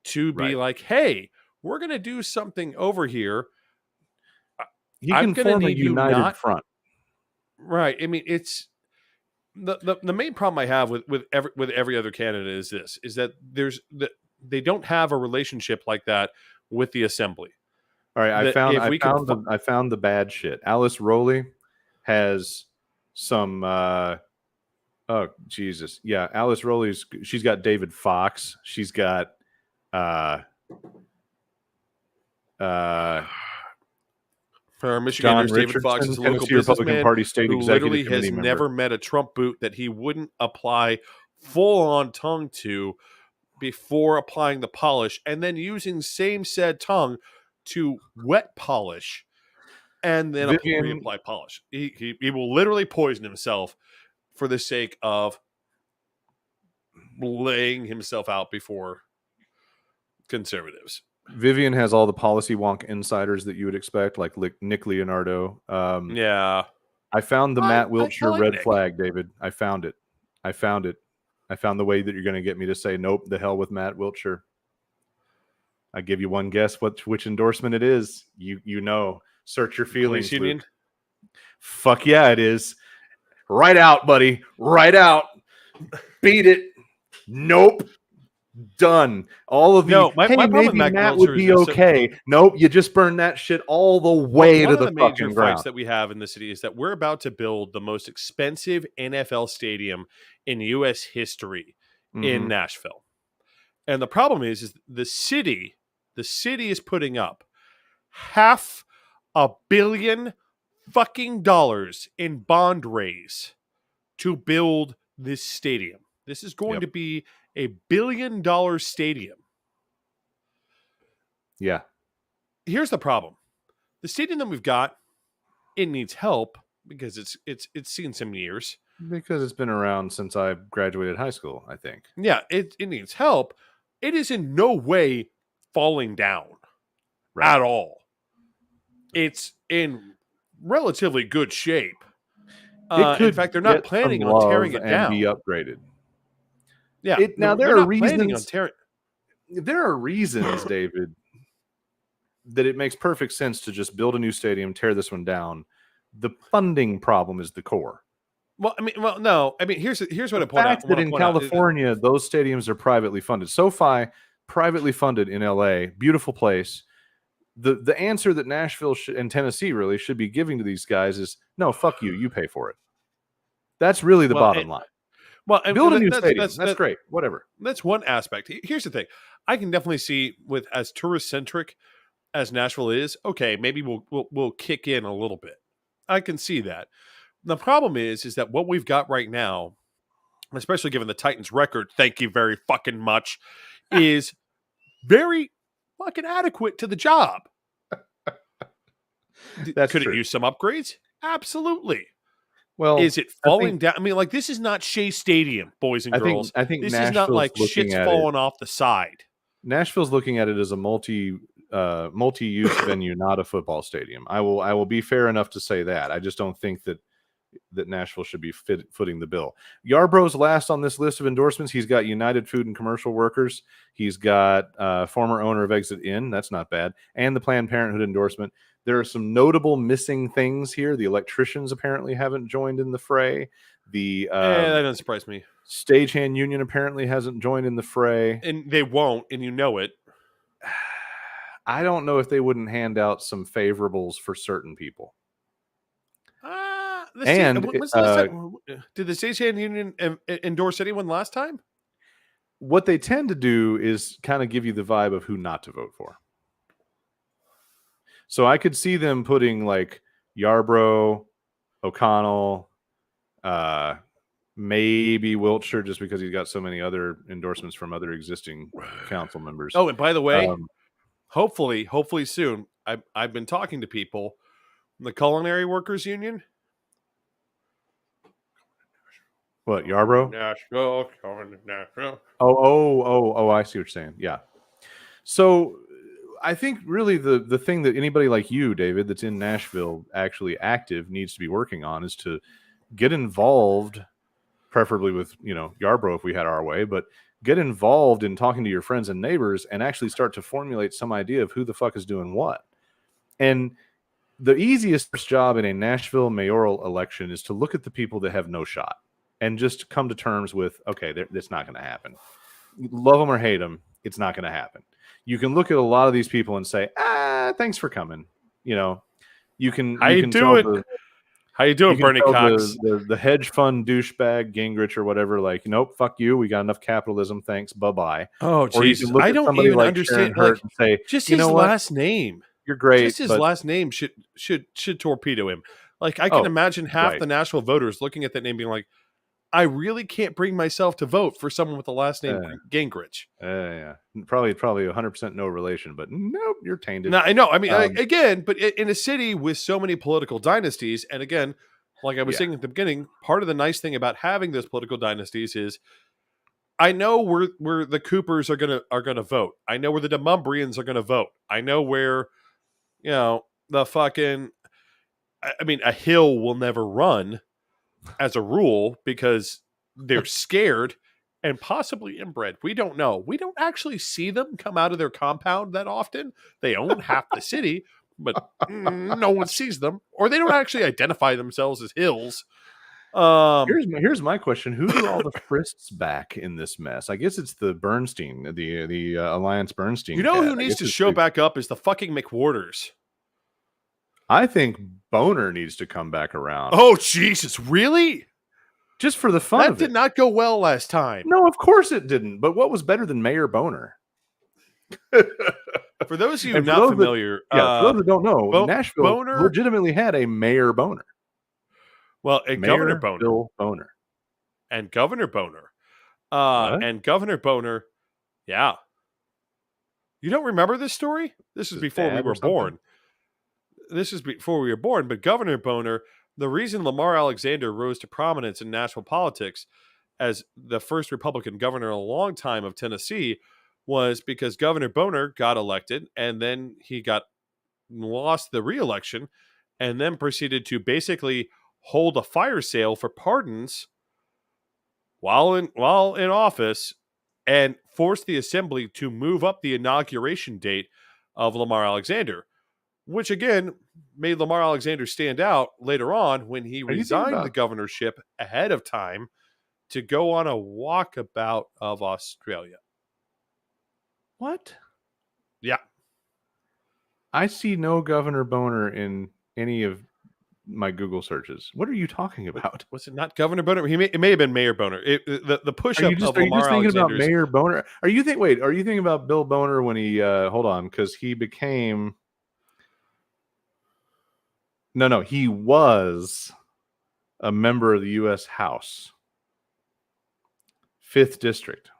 to be like, hey, we're going to do something over here. He can form a united front. Right. I mean, it's the main problem I have with every other candidate is this, is that they don't have a relationship like that with the assembly. All right, I found the bad shit. Alice Rowley has some oh Jesus. Yeah, Alice Rowley's she's got David Fox. She's got for our Michiganders, David Fox is a local businessman Party State who literally has never met a Trump boot that he wouldn't apply full-on tongue to before applying the polish, and then using same said tongue to wet polish, and then reapply polish. He will literally poison himself for the sake of laying himself out before conservatives. Vivian has all the policy wonk insiders that you would expect, like Nick Leonardo. Yeah. I found the Matt Wiltshire red flag, David. I found it. I found the way that you're going to get me to say, nope, the hell with Matt Wiltshire. I give you one guess which endorsement it is. You know. Search your feelings, Police union? Luke. Fuck yeah, it is. Right out, buddy. Right out. Beat it. Nope. Done. All of the, No, my hey, problem with maybe Mac Matt would Meltzer is be this. So, okay. Nope, you just burn that shit all the well, way one to of the the major fucking fights ground. that we have in the city is that we're about to build the most expensive NFL stadium in U.S. history in Hmm. Nashville. And the problem is the city is putting up $500 million fucking dollars in bond raise to build this stadium. This is going Yep. to be $1 billion stadium. Yeah. Here's the problem. The stadium that we've got, it needs help because it's seen some years. Because it's been around since I graduated high school, I think. Yeah, it needs help. It is in no way falling down Right. at all. It's in relatively good shape. It In could fact, they're not get some planning on tearing love it and be down. upgraded. Yeah, It now they're there are not planning on reasons. tearing. There are reasons, David, that it makes perfect sense to just build a new stadium, tear this one down. The funding problem is the core. Well, I mean, well, no. I mean, here's what The I point out. fact that Want to in point out. California those stadiums are privately funded. SoFi, privately funded in LA, beautiful place. The answer that Nashville and Tennessee really should be giving to these guys is no, fuck you, you pay for it. That's really the Well, bottom line. Build a and new that's stadium. That's great. Whatever. that's one aspect. Here's the thing: I can definitely see with as tourist centric as Nashville is. Okay, maybe we'll kick in a little bit. I can see that. The problem is that what we've got right now, especially given the Titans' record, thank you very fucking much, is very fucking adequate to the job. That's Could it true. use some upgrades? Absolutely. Well, Is it I think falling down? I mean, like, this is not Shea Stadium, boys and I think girls. I think This is not Nashville's like looking shit's at it. falling off the side. Nashville's looking at it as a multi-use venue, not a football stadium. I will be fair enough to say that. I just don't think that Nashville should be footing the bill. Yarbrough's last on this list of endorsements. He's got United Food and Commercial Workers. He's got former owner of Exit Inn. That's not bad. And the Planned Parenthood endorsement. There are some notable missing things here. The electricians apparently haven't joined in the fray. The That doesn't surprise me. stagehand union apparently hasn't joined in the fray. And they won't, and you know it. I don't know if they wouldn't hand out some favorables for certain people. And When's the last time? Did the stagehand union endorse anyone last time? what they tend to do is kind of give you the vibe of who not to vote for. So I could see them putting like Yarbrough, O'Connell, maybe Wiltshire, just because he's got so many other endorsements from other existing council members. Oh, and by the way, hopefully soon. I've been talking to people from the Culinary Workers Union. What, Yarbrough? Nashville, coming to Nashville. Oh, I see what you're saying. Yeah. So I think really the thing that anybody like you, David, that's in Nashville, actually active, needs to be working on is to get involved, preferably with, Yarbrough if we had our way, but get involved in talking to your friends and neighbors and actually start to formulate some idea of who the fuck is doing what. And the easiest job in a Nashville mayoral election is to look at the people that have no shot and just come to terms with, okay, that's not going to happen. Love them or hate them, it's not going to happen. You can look at a lot of these people and say, thanks for coming. You can How you doing? How you doing, Bernie Cox? The hedge fund douchebag Gingrich or whatever, like, nope, fuck you. We got enough capitalism. Thanks. Bye-bye. Oh, Jesus. I don't even understand. Like, and say, just his last name. You're great. Just his last name should torpedo him. Like, I can imagine half the Nashville voters looking at that name being like, I really can't bring myself to vote for someone with the last name Gingrich. Yeah. Probably 100% no relation, but nope, you're tainted. No, I know. I mean, again, but in a city with so many political dynasties, and again, like I was saying at the beginning, part of the nice thing about having those political dynasties is I know where the Coopers are gonna vote. I know where the DeMumbrians are gonna vote. I know where, the fucking, I mean, a Hill will never run as a rule because they're scared and possibly inbred. We don't know. We don't actually see them come out of their compound that often. They own half the city, but no one sees them, or they don't actually identify themselves as Hills. Here's my question: who do all the Frists back in this mess? I guess it's the Bernstein, the Alliance Bernstein. You know cat. who I needs guess to it's show back up is the fucking McWhorters. I think Boner needs to come back around. Oh Jesus, really? Just for the fun That of it. did not go well last time. No, of course it didn't. But what was better than Mayor Boner? For those of you And not familiar, for those that don't know, Nashville Boner, legitimately had a Mayor Boner. well, and Governor Mayor Boner, Bill Boner. and Governor Boner, What? and Governor Boner. Yeah, you don't remember this story? This is His before we dad or were something? born. This is before we were born. But Governor Boner, the reason Lamar Alexander rose to prominence in national politics as the first Republican governor in a long time of Tennessee was because Governor Boner got elected and then he got lost the re-election and then proceeded to basically hold a fire sale for pardons while in office and forced the assembly to move up the inauguration date of Lamar Alexander, which again made Lamar Alexander stand out later on when he Are you thinking resigned the about governorship ahead of time to go on a walkabout of Australia. what? Yeah. I see no Governor Boner in any of my Google searches. What are you talking about? Was it not Governor Boner? It may have been Mayor Boner. The push Are you up just of are you just Lamar thinking about Alexander's. Mayor Boner? Are you thinking about Bill Boner when he hold on, because he became no, he was a member of the US House. 5th District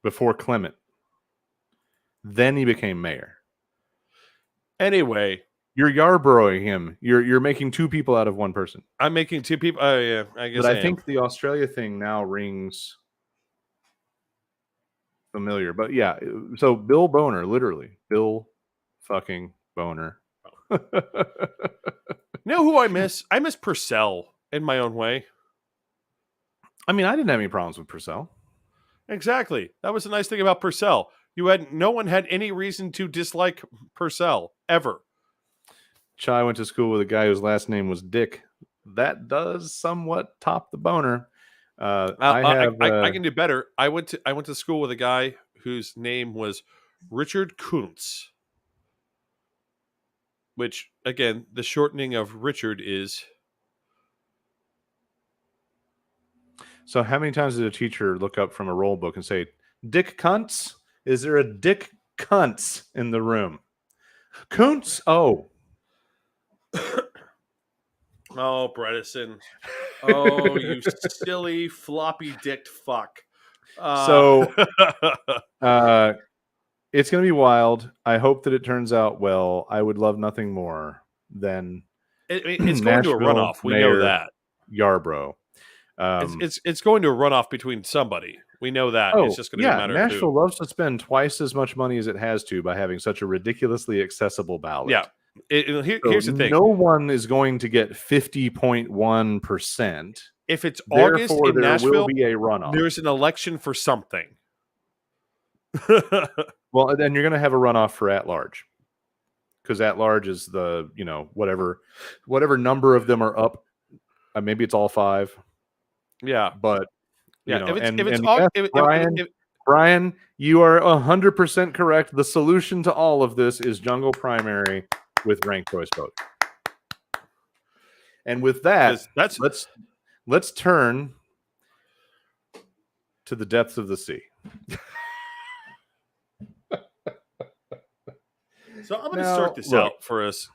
before Clement. Then he became mayor. Anyway, You're Yarboroughing him. You're making two people out of one person. I'm making two people. Oh, yeah, I guess But I I think the Australia thing now rings familiar. But yeah, so Bill Boner, literally. Bill fucking Boner. You know who I miss? I miss Purcell in my own way. I mean, I didn't have any problems with Purcell. Exactly. That was the nice thing about Purcell. No one had any reason to dislike Purcell ever. Chai went to school with a guy whose last name was Dick. That does somewhat top the Boner. I can do better. I went to school with a guy whose name was Richard Kuntz, which again, the shortening of Richard is. So how many times did a teacher look up from a roll book and say, Dick Kuntz? Is there a Dick Kuntz in the room? Kuntz? Oh. Oh, Bredesen. Oh, you silly floppy-dicked fuck. It's going to be wild. I hope that it turns out well. I would love nothing more than it's going to a runoff. We know that. Yarborough. It's going to a runoff between somebody. We know that. It's just going to be a matter Nashville of who. loves to spend twice as much money as it has to by having such a ridiculously accessible ballot. Yeah. Here's the thing. No one is going to get 50.1%. If it's August in there Nashville, will be a runoff. There's an election for something. Well, then you're going to have a runoff for at-large. Because at-large is the, whatever number of them are up. Maybe it's all 5. Yeah. But, Brian, you are 100% correct. The solution to all of this is jungle primary with ranked choice voting. And with that, let's turn to the depths of the sea. So I'm going to start this out for us.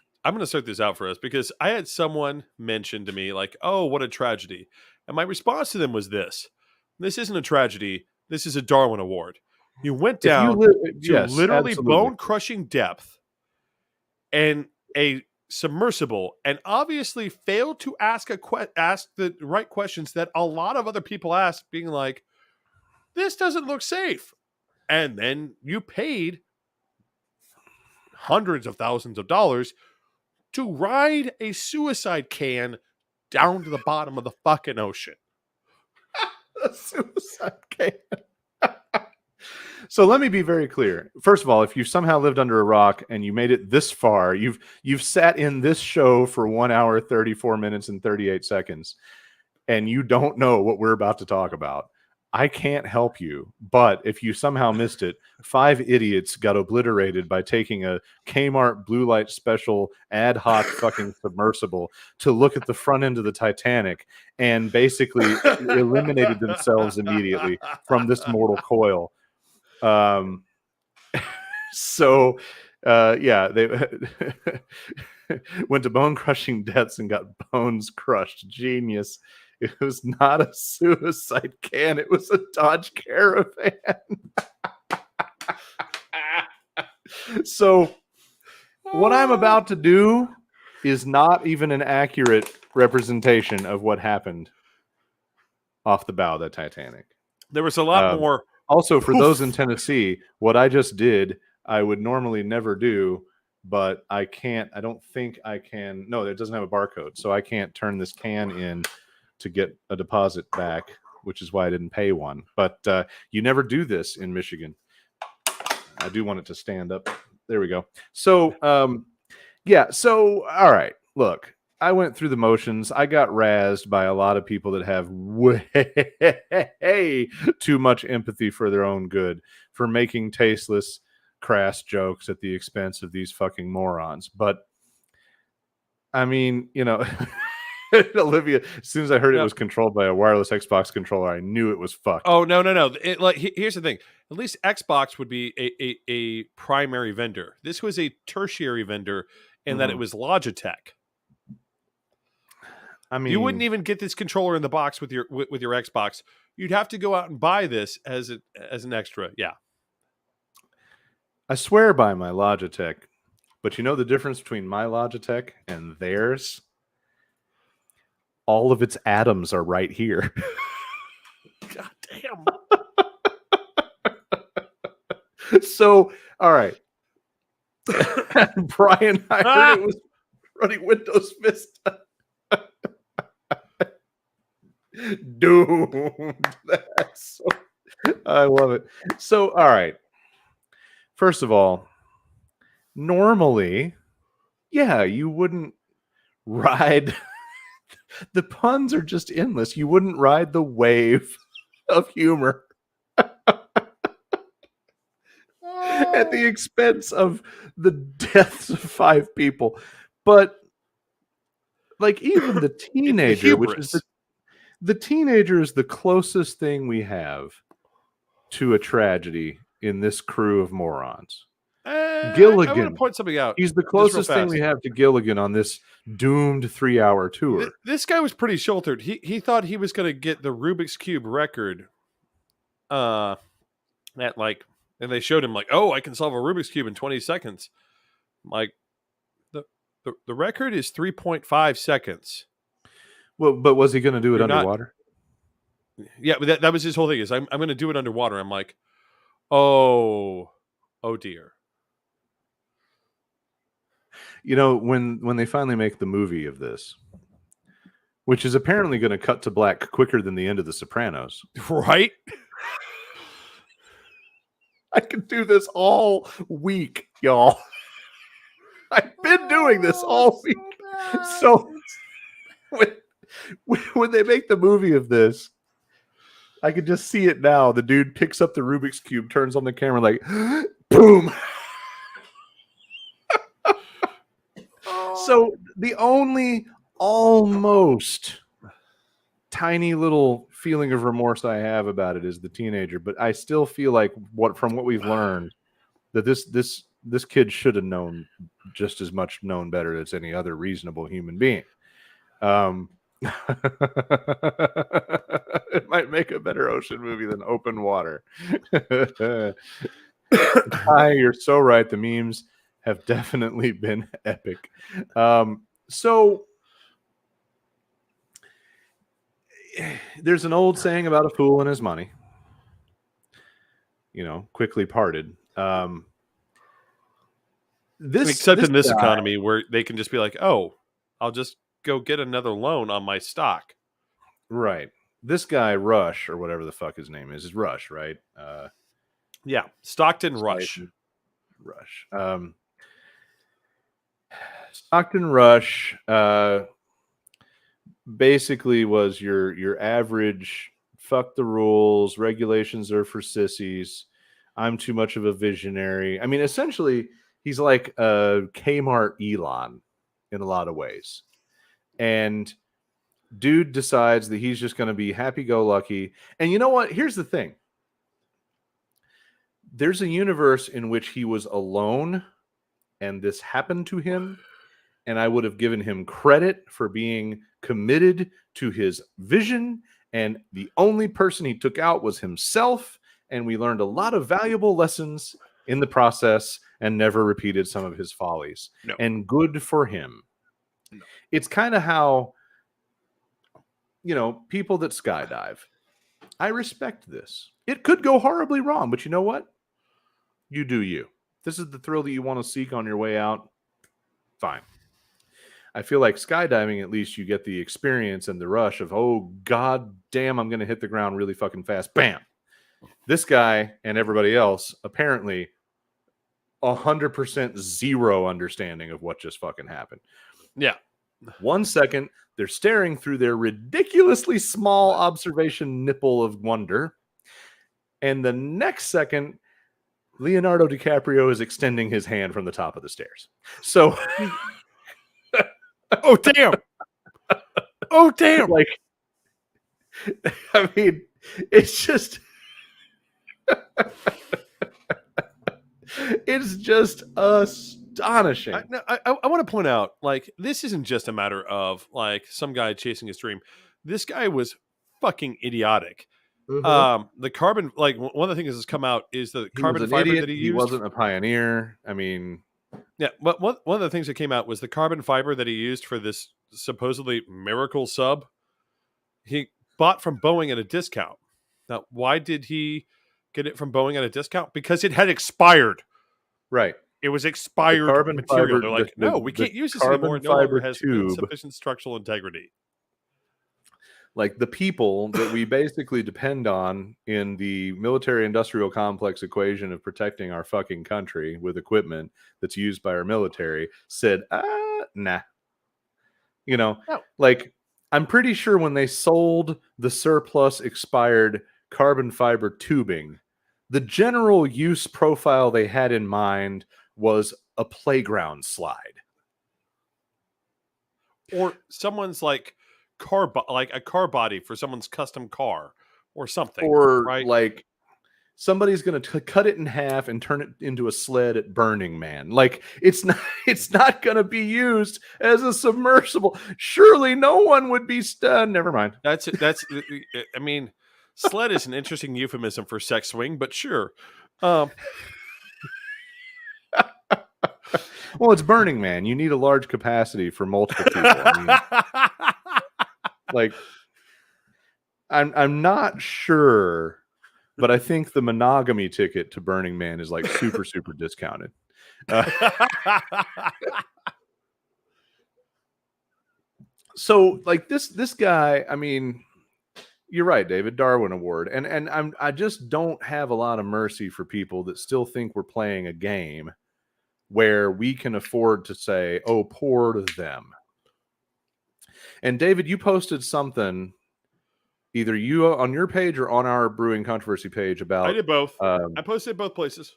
Because I had someone mention to me like, "Oh, what a tragedy." And my response to them was this isn't a tragedy. This is a Darwin Award. You went down to literally bone-crushing depth and a submersible and obviously failed to ask the right questions that a lot of other people asked, being like, this doesn't look safe. And then you paid hundreds of thousands of dollars to ride a suicide can down to the bottom of the fucking ocean. A suicide can. So let me be very clear. First of all, if you somehow lived under a rock and you made it this far, you've sat in this show for 1 hour, 34 minutes, and 38 seconds. and you don't know what we're about to talk about, I can't help you. But if you somehow missed it, 5 idiots got obliterated by taking a Kmart blue light special ad hoc fucking submersible to look at the front end of the Titanic and basically eliminated themselves immediately from this mortal coil. So yeah, they went to bone crushing deaths and got bones crushed. Genius. It was not a suicide can, it was a Dodge Caravan. So what I'm about to do is not even an accurate representation of what happened off the bow of the Titanic. There was a lot more. Also, for those in Tennessee, what I just did, I would normally never do, but I can't. I don't think I can. No, it doesn't have a barcode, so I can't turn this can in to get a deposit back, which is why I didn't pay one. But you never do this in Michigan. I do want it to stand up. There we go. So, yeah. So, all right. Look, I went through the motions. I got razzed by a lot of people that have way too much empathy for their own good, for making tasteless, crass jokes at the expense of these fucking morons. But, I mean, you know... Olivia, as soon as I heard it was controlled by a wireless Xbox controller, I knew it was fucked. Oh, no. Here's the thing. At least Xbox would be a primary vendor. This was a tertiary vendor in that it was Logitech. I mean, you wouldn't even get this controller in the box with your Xbox. You'd have to go out and buy this as an extra. Yeah. I swear by my Logitech, but you know the difference between my Logitech and theirs? All of its atoms are right here. God damn. So, all right. Brian, I heard it was running Windows Vista. Doomed. I love it. So, all right. First of all, normally, yeah, you wouldn't ride... The puns are just endless. You wouldn't ride the wave of humor at the expense of the deaths of 5 people. But like even the teenager, which is the teenager is the closest thing we have to a tragedy in this crew of morons. Gilligan. I want to point something out. He's the closest thing we have to Gilligan on this doomed 3-hour tour. This guy was pretty sheltered. He thought he was going to get the Rubik's Cube record. And they showed him like, oh, I can solve a Rubik's Cube in 20 seconds. Like, the record is 3.5 seconds. Well, but was he going to do it underwater? Yeah, but that was his whole thing. Is I'm going to do it underwater. I'm like, oh dear. You know, when they finally make the movie of this, which is apparently going to cut to black quicker than the end of The Sopranos. Right? I could do this all week, y'all. I've been doing this all week. So when they make the movie of this, I could just see it now. The dude picks up the Rubik's Cube, turns on the camera like, boom. So the only almost tiny little feeling of remorse I have about it is the teenager, but I still feel like from what we've learned that this kid should have known just as much, known better as any other reasonable human being. It might make a better ocean movie than Open Water. Hi, you're so right. The memes have definitely been epic. So there's an old saying about a fool and his money, you know, quickly parted. Except in this economy where they can just be like, oh, I'll just go get another loan on my stock. Right. This guy, Rush, or whatever the fuck his name is Rush, right? Yeah. Stockton Rush. Stockton Rush basically was your average fuck the rules, regulations are for sissies, I'm too much of a visionary. I mean, essentially, he's like a Kmart Elon in a lot of ways. And dude decides that he's just going to be happy-go-lucky. And you know what? Here's the thing. There's a universe in which he was alone and this happened to him, and I would have given him credit for being committed to his vision, and the only person he took out was himself, and we learned a lot of valuable lessons in the process and never repeated some of his follies. No. And good for him. No. It's kind of how, people that skydive. I respect this. It could go horribly wrong, but you know what? You do you. This is the thrill that you want to seek on your way out. Fine. I feel like skydiving, at least you get the experience and the rush of, oh, god damn, I'm going to hit the ground really fucking fast. Bam. This guy and everybody else, apparently 100% zero understanding of what just fucking happened. Yeah. 1 second, they're staring through their ridiculously small observation nipple of wonder. And the next second, Leonardo DiCaprio is extending his hand from the top of the stairs. So, oh damn! Oh damn! Like, I mean, it's just, it's just astonishing. I want to point out, like, this isn't just a matter of like some guy chasing his dream. This guy was fucking idiotic. The carbon, like one of the things that's come out is the carbon fiber idiot. that he used. He wasn't a pioneer. I mean, yeah, but one of the things that came out was the carbon fiber that he used for this supposedly miracle sub. He bought from Boeing at a discount. Now, why did he get it from Boeing at a discount? Because it had expired. Right. It was expired carbon material. Fiber, They're like, no, we can't use this anymore. It no longer has sufficient structural integrity. Like the people that we basically depend on in the military-industrial complex equation of protecting our fucking country with equipment that's used by our military said, nah. Like, I'm pretty sure when they sold the surplus expired carbon fiber tubing, the general use profile they had in mind was a playground slide. Or someone's like a car body for someone's custom car or something. Or right? like somebody's going to cut it in half and turn it into a sled at Burning Man. Like it's not going to be used as a submersible. Surely no one would be stunned. Never mind. That's I mean, sled is an interesting euphemism for sex swing, but sure. Well, it's Burning Man. You need a large capacity for multiple people. I mean, like, I'm not sure, but I think the monogamy ticket to Burning Man is like super, super discounted. So, like this guy, I mean, you're right, David. Darwin Award, and I just don't have a lot of mercy for people that still think we're playing a game where we can afford to say, "Oh, poor them." And David, you posted something, either you on your page or on our Brewing Controversy page about. I did both. I posted both places.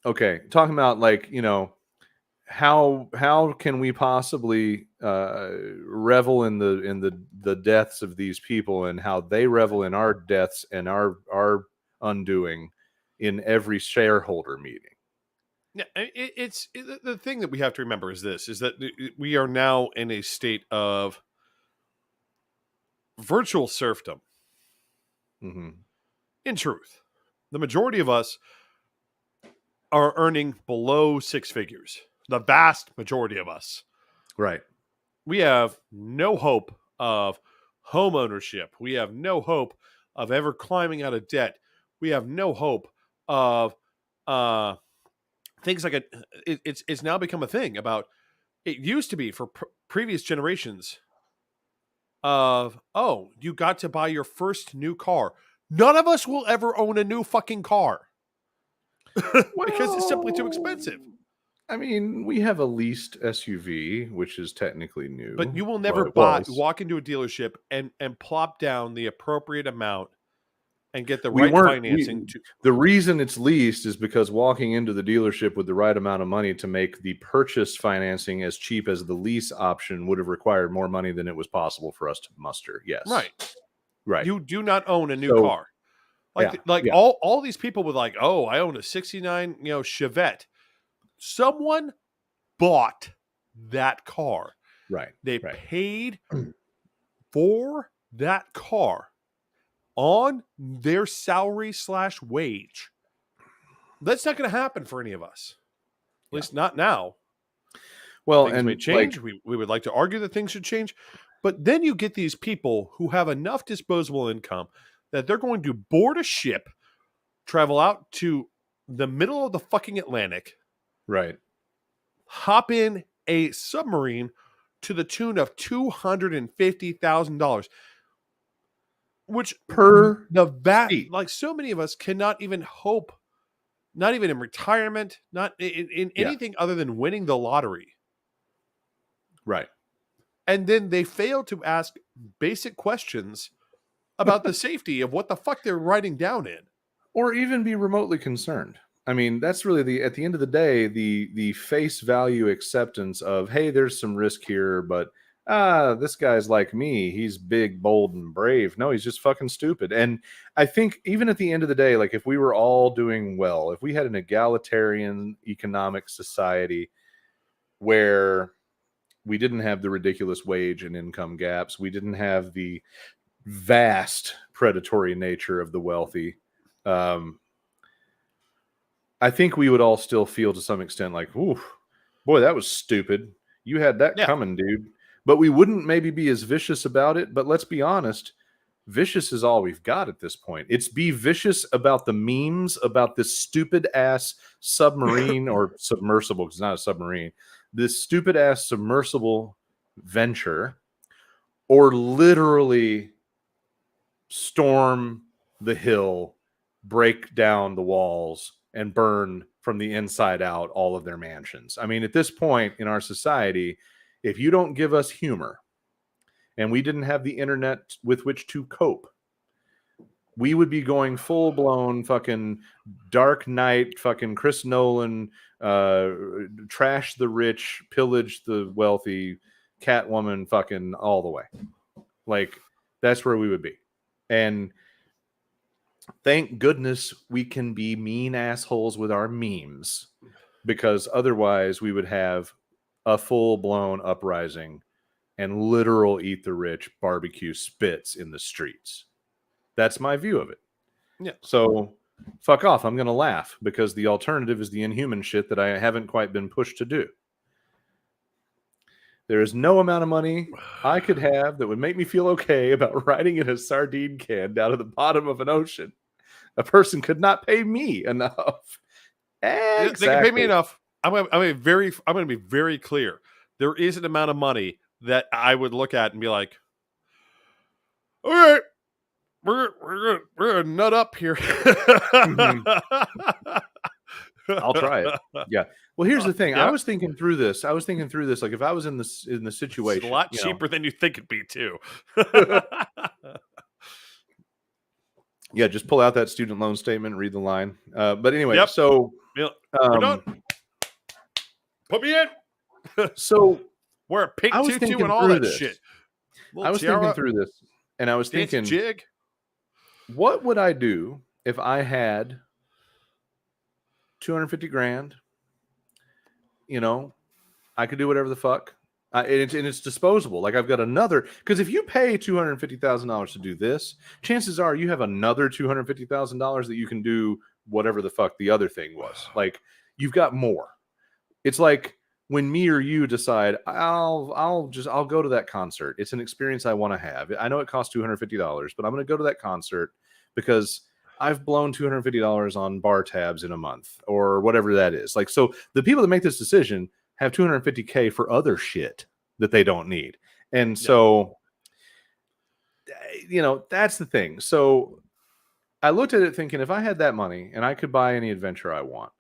Okay, talking about like how can we possibly revel in the deaths of these people and how they revel in our deaths and our undoing in every shareholder meeting. Yeah, it's the thing that we have to remember is this: is that we are now in a state of virtual serfdom. Mm-hmm. In truth, the majority of us are earning below six figures. The vast majority of us. Right. We have no hope of home ownership. We have no hope of ever climbing out of debt. We have no hope of things like it's now become a thing about. It used to be for previous generations of, oh, you got to buy your first new car. None of us will ever own a new fucking car because it's simply too expensive. I mean, we have a leased SUV, which is technically new. But you will Well, never it was. walk into a dealership and plop down the appropriate amount and get the We right weren't. financing to. The reason it's leased is because walking into the dealership with the right amount of money to make the purchase financing as cheap as the lease option would have required more money than it was possible for us to muster. Yes. Right. Right. You do not own a new So, car. yeah. Like Yeah. all these people with like, oh, I own a 69, Chevette. Someone bought that car. Right. They Right. paid for that car on their salary / wage. That's not going to happen for any of us. At least not now. Well, Things may and like, change. We would like to argue that things should change. But then you get these people who have enough disposable income that they're going to board a ship, travel out to the middle of the fucking Atlantic, right. hop in a submarine to the tune of $250,000, which Per seat. like so many of us cannot even hope, not even in retirement, not in Yeah. anything other than winning the lottery. Right. And then they fail to ask basic questions about the safety of what the fuck they're writing down in. Or even be remotely concerned. I mean, that's really at the end of the day, the face value acceptance of, hey, there's some risk here, but this guy's like me. He's big, bold, and brave. No, he's just fucking stupid. And I think even at the end of the day, like if we were all doing well, if we had an egalitarian economic society where we didn't have the ridiculous wage and income gaps, we didn't have the vast predatory nature of the wealthy, I think we would all still feel to some extent like, ooh, boy, that was stupid. You had that Yeah. coming, dude. But we wouldn't maybe be as vicious about it. But let's be honest, vicious is all we've got at this point. It's be vicious about the memes about this stupid ass submarine or submersible, because it's not a submarine, this stupid ass submersible venture, or literally storm the hill, break down the walls, and burn from the inside out all of their mansions. I mean, at this point in our society, if you don't give us humor and we didn't have the internet with which to cope, we would be going full blown fucking Dark Knight, fucking Chris Nolan, trash the rich, pillage the wealthy, Catwoman, fucking all the way. Like, that's where we would be. And thank goodness we can be mean assholes with our memes, because otherwise we would have a full-blown uprising and literal eat the rich barbecue spits in the streets. That's my view of it. Yeah. So fuck off. I'm going to laugh because the alternative is the inhuman shit that I haven't quite been pushed to do. There is no amount of money I could have that would make me feel okay about riding in a sardine can down to the bottom of an ocean. A person could not pay me enough. Exactly. They can pay me enough. I'm going to be very clear. There is an amount of money that I would look at and be like, all right, we're gonna nut up here. I'll try it. Yeah. Well, here's the thing. Yeah. I was thinking through this. Like if I was in the situation, it's a lot cheaper than you think it'd be too. Yeah, just pull out that student loan statement, read the line. But anyway, Yep. so we're done. Put me in. So wear a pink I was tutu thinking and all through that this. shit. I was thinking through this, and I was thinking, jig. What would I do if I had 250 grand? You know, I could do whatever the fuck. And it's disposable. Like I've got another, because if you pay $250,000 to do this, chances are you have another $250,000 that you can do whatever the fuck the other thing was. Like you've got more. It's like when me or you decide I'll go to that concert. It's an experience I want to have. I know it costs $250, but I'm going to go to that concert because I've blown $250 on bar tabs in a month or whatever that is. Like, so the people that make this decision have $250K for other shit that they don't need. And so, that's the thing. So I looked at it thinking, if I had that money and I could buy any adventure I want,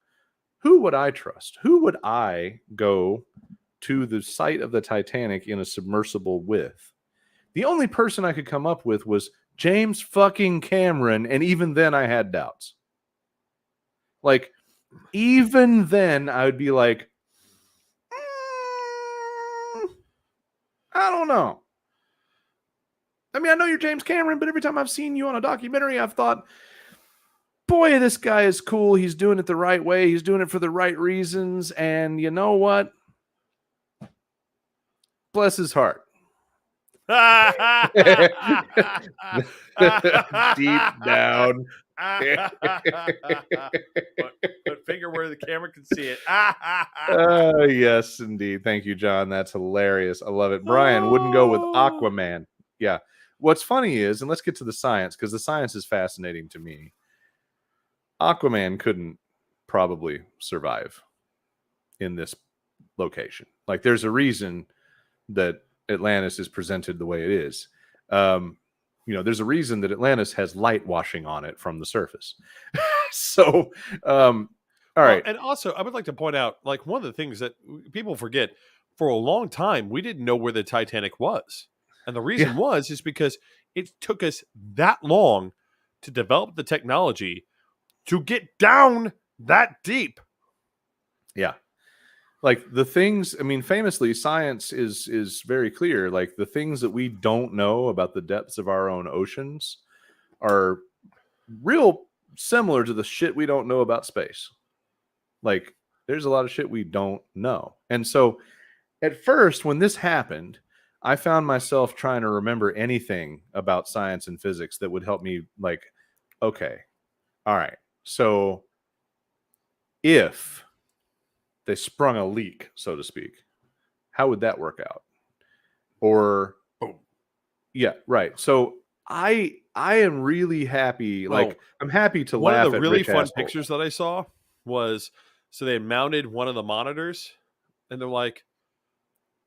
who would I trust? Who would I go to the site of the Titanic in a submersible with? The only person I could come up with was James fucking Cameron, and even then I had doubts. Like, even then I would be like, I don't know. I mean, I know you're James Cameron, but every time I've seen you on a documentary, I've thought, boy, this guy is cool. He's doing it the right way. He's doing it for the right reasons. And you know what? Bless his heart. Deep down. Put finger where the camera can see it. Yes, indeed. Thank you, John. That's hilarious. I love it. Brian wouldn't go with Aquaman. Yeah. What's funny is, and let's get to the science, because the science is fascinating to me. Aquaman couldn't probably survive in this location. Like, there's a reason that Atlantis is presented the way it is. There's a reason that Atlantis has light washing on it from the surface. So, all right. And also, I would like to point out, like, one of the things that people forget, for a long time, we didn't know where the Titanic was. And the reason is because it took us that long to develop the technology to get down that deep. Yeah. Like, the things, I mean, famously, science is very clear. Like, the things that we don't know about the depths of our own oceans are real similar to the shit we don't know about space. Like, there's a lot of shit we don't know. And so at first, when this happened, I found myself trying to remember anything about science and physics that would help me, like, okay, all right, so if they sprung a leak, so to speak, how would that work out? Or, yeah, right. So I am really happy. Like, I'm happy to laugh at one of the really fun assholes. pictures that I saw was, so they mounted one of the monitors, and they're like,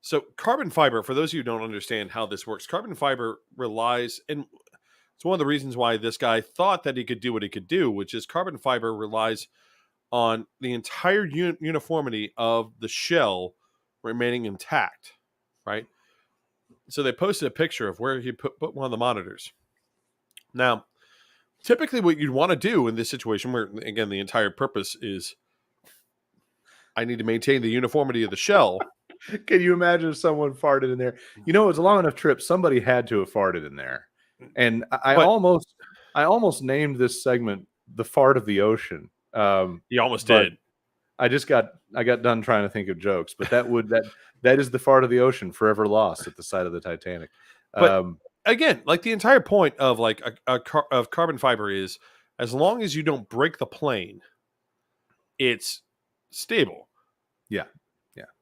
so carbon fiber, for those of you who don't understand how this works, carbon fiber relies, and it's one of the reasons why this guy thought that he could do what he could do, which is carbon fiber relies on the entire uniformity of the shell remaining intact, right? So they posted a picture of where he put one of the monitors. Now, typically what you'd want to do in this situation, where, again, the entire purpose is I need to maintain the uniformity of the shell. Can you imagine if someone farted in there? You know, it was a long enough trip. Somebody had to have farted in there. And I almost named this segment "The Fart of the Ocean." You almost did. I got done trying to think of jokes, but that is the fart of the ocean, forever lost at the side of the Titanic. But again, like, the entire point of, like, of carbon fiber is, as long as you don't break the plane, it's stable. Yeah.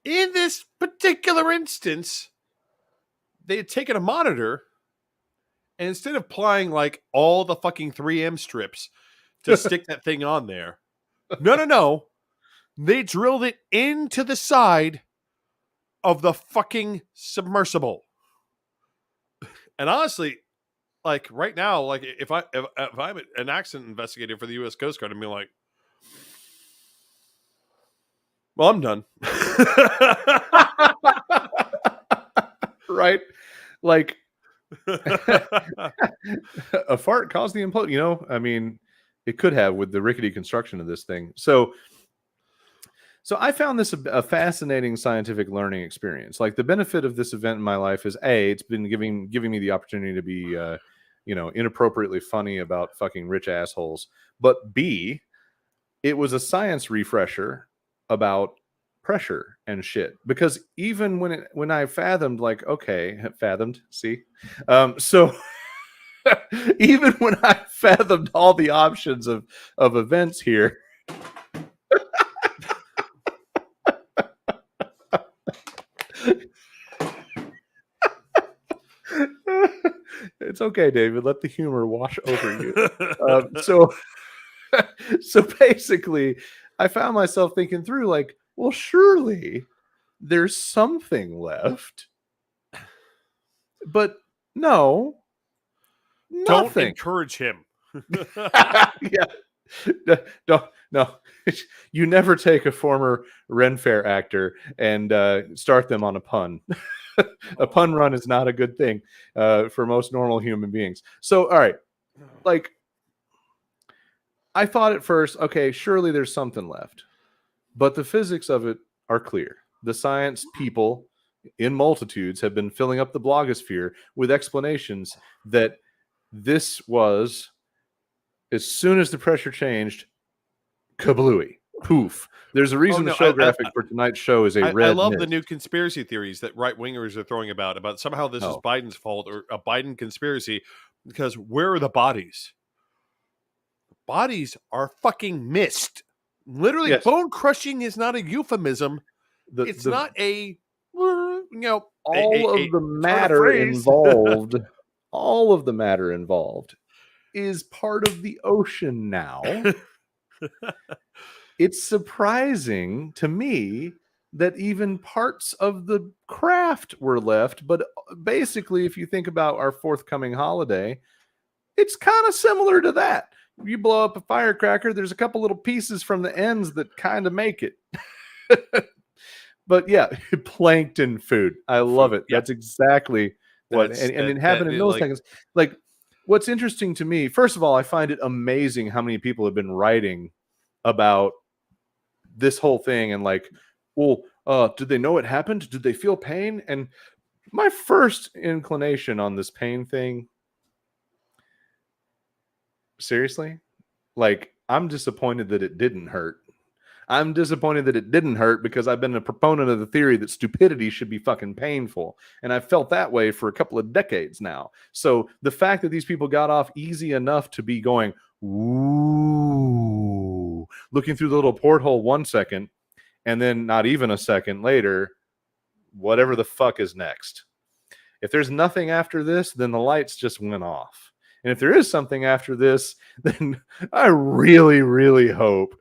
In this particular instance, they had taken a monitor, and instead of applying, like, all the fucking 3M strips to stick that thing on there, no, they drilled it into the side of the fucking submersible. And honestly, like, right now, like, if I'm an accident investigator for the U.S. Coast Guard, I'm be like, well, I'm done. Right? Like, a fart caused the implosion. You know, I mean, it could have, with the rickety construction of this thing. So I found this a fascinating scientific learning experience. Like, the benefit of this event in my life is, A, it's been giving me the opportunity to be, inappropriately funny about fucking rich assholes. But B, it was a science refresher about pressure and shit. Because even when I fathomed, like, okay, see? So even when I fathomed all the options of events here, it's okay, David. Let the humor wash over you. So basically, I found myself thinking through, like, well, surely there's something left. But no, Don't nothing. encourage him. Yeah. No. You never take a former Ren Fair actor and start them on a pun. A pun run is not a good thing for most normal human beings. So, all right, like I thought at first, okay, surely there's something left, but the physics of it are clear. The science people in multitudes have been filling up the blogosphere with explanations that this was, as soon as the pressure changed, kablooey, poof. There's a Oh reason the no, show graphic for tonight's show is a I red love the mist. new conspiracy theories that right wingers are throwing about somehow this is Oh. Biden's fault or a Biden conspiracy because where are the bodies? Bodies are fucking missed. Literally, Yes, bone crushing is not a euphemism. It's the not a you know all a of the turn of matter phrase. involved, all of the matter involved is part of the ocean now. It's surprising to me that even parts of the craft were left, but basically, if you think about our forthcoming holiday, it's kind of similar to that. You blow up a firecracker, there's a couple little pieces from the ends that kind of make it. But yeah, plankton food. I love it. Yeah, That's exactly what, that's and it that happened in milliseconds. Like, what's interesting to me, first of all, I find it amazing how many people have been writing about this whole thing and like, well, did they know it happened? Did they feel pain? And my first inclination on this pain thing, seriously, like, I'm disappointed that it didn't hurt. I'm disappointed that it didn't hurt because I've been a proponent of the theory that stupidity should be fucking painful. And I've felt that way for a couple of decades now. So the fact that these people got off easy enough to be going, ooh, looking through the little porthole 1 second, and then not even a second later, whatever the fuck is next. If there's nothing after this, then the lights just went off. And if there is something after this, then I really, really hope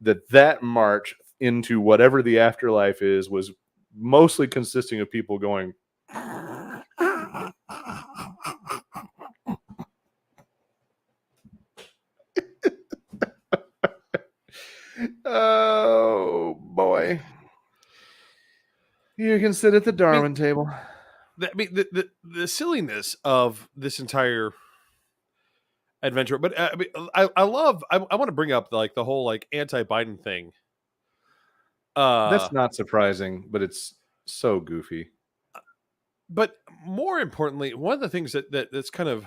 that march into whatever the afterlife is was mostly consisting of people going, oh boy, you can sit at the Darwin table. The silliness of this entire adventure, but I love. I want to bring up like the whole like anti-Biden thing. That's not surprising, but it's so goofy. But more importantly, one of the things that's kind of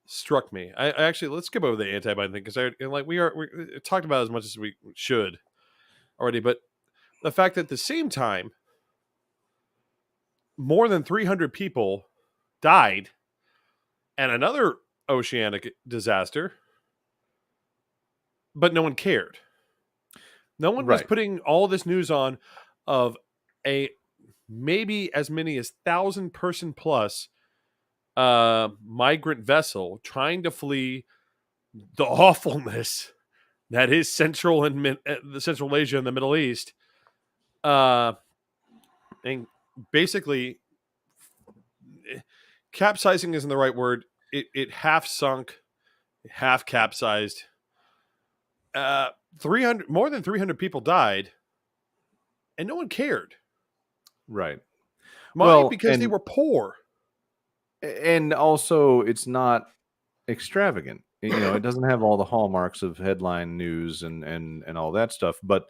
struck me. I actually let's skip over the anti-Biden thing because we talked about as much as we should already. But the fact that at the same time, more than 300 people died, and another oceanic disaster, but no one cared. No one was Right. putting all this news on of a maybe as many as 1,000-person plus migrant vessel trying to flee the awfulness that is Central and the Central Asia and the Middle East, and basically capsizing isn't the right word. It half sunk, half capsized. 300 more than 300 people died, and no one cared. Right. Why? Because they were poor. And also it's not extravagant. You know, it doesn't have all the hallmarks of headline news and all that stuff, but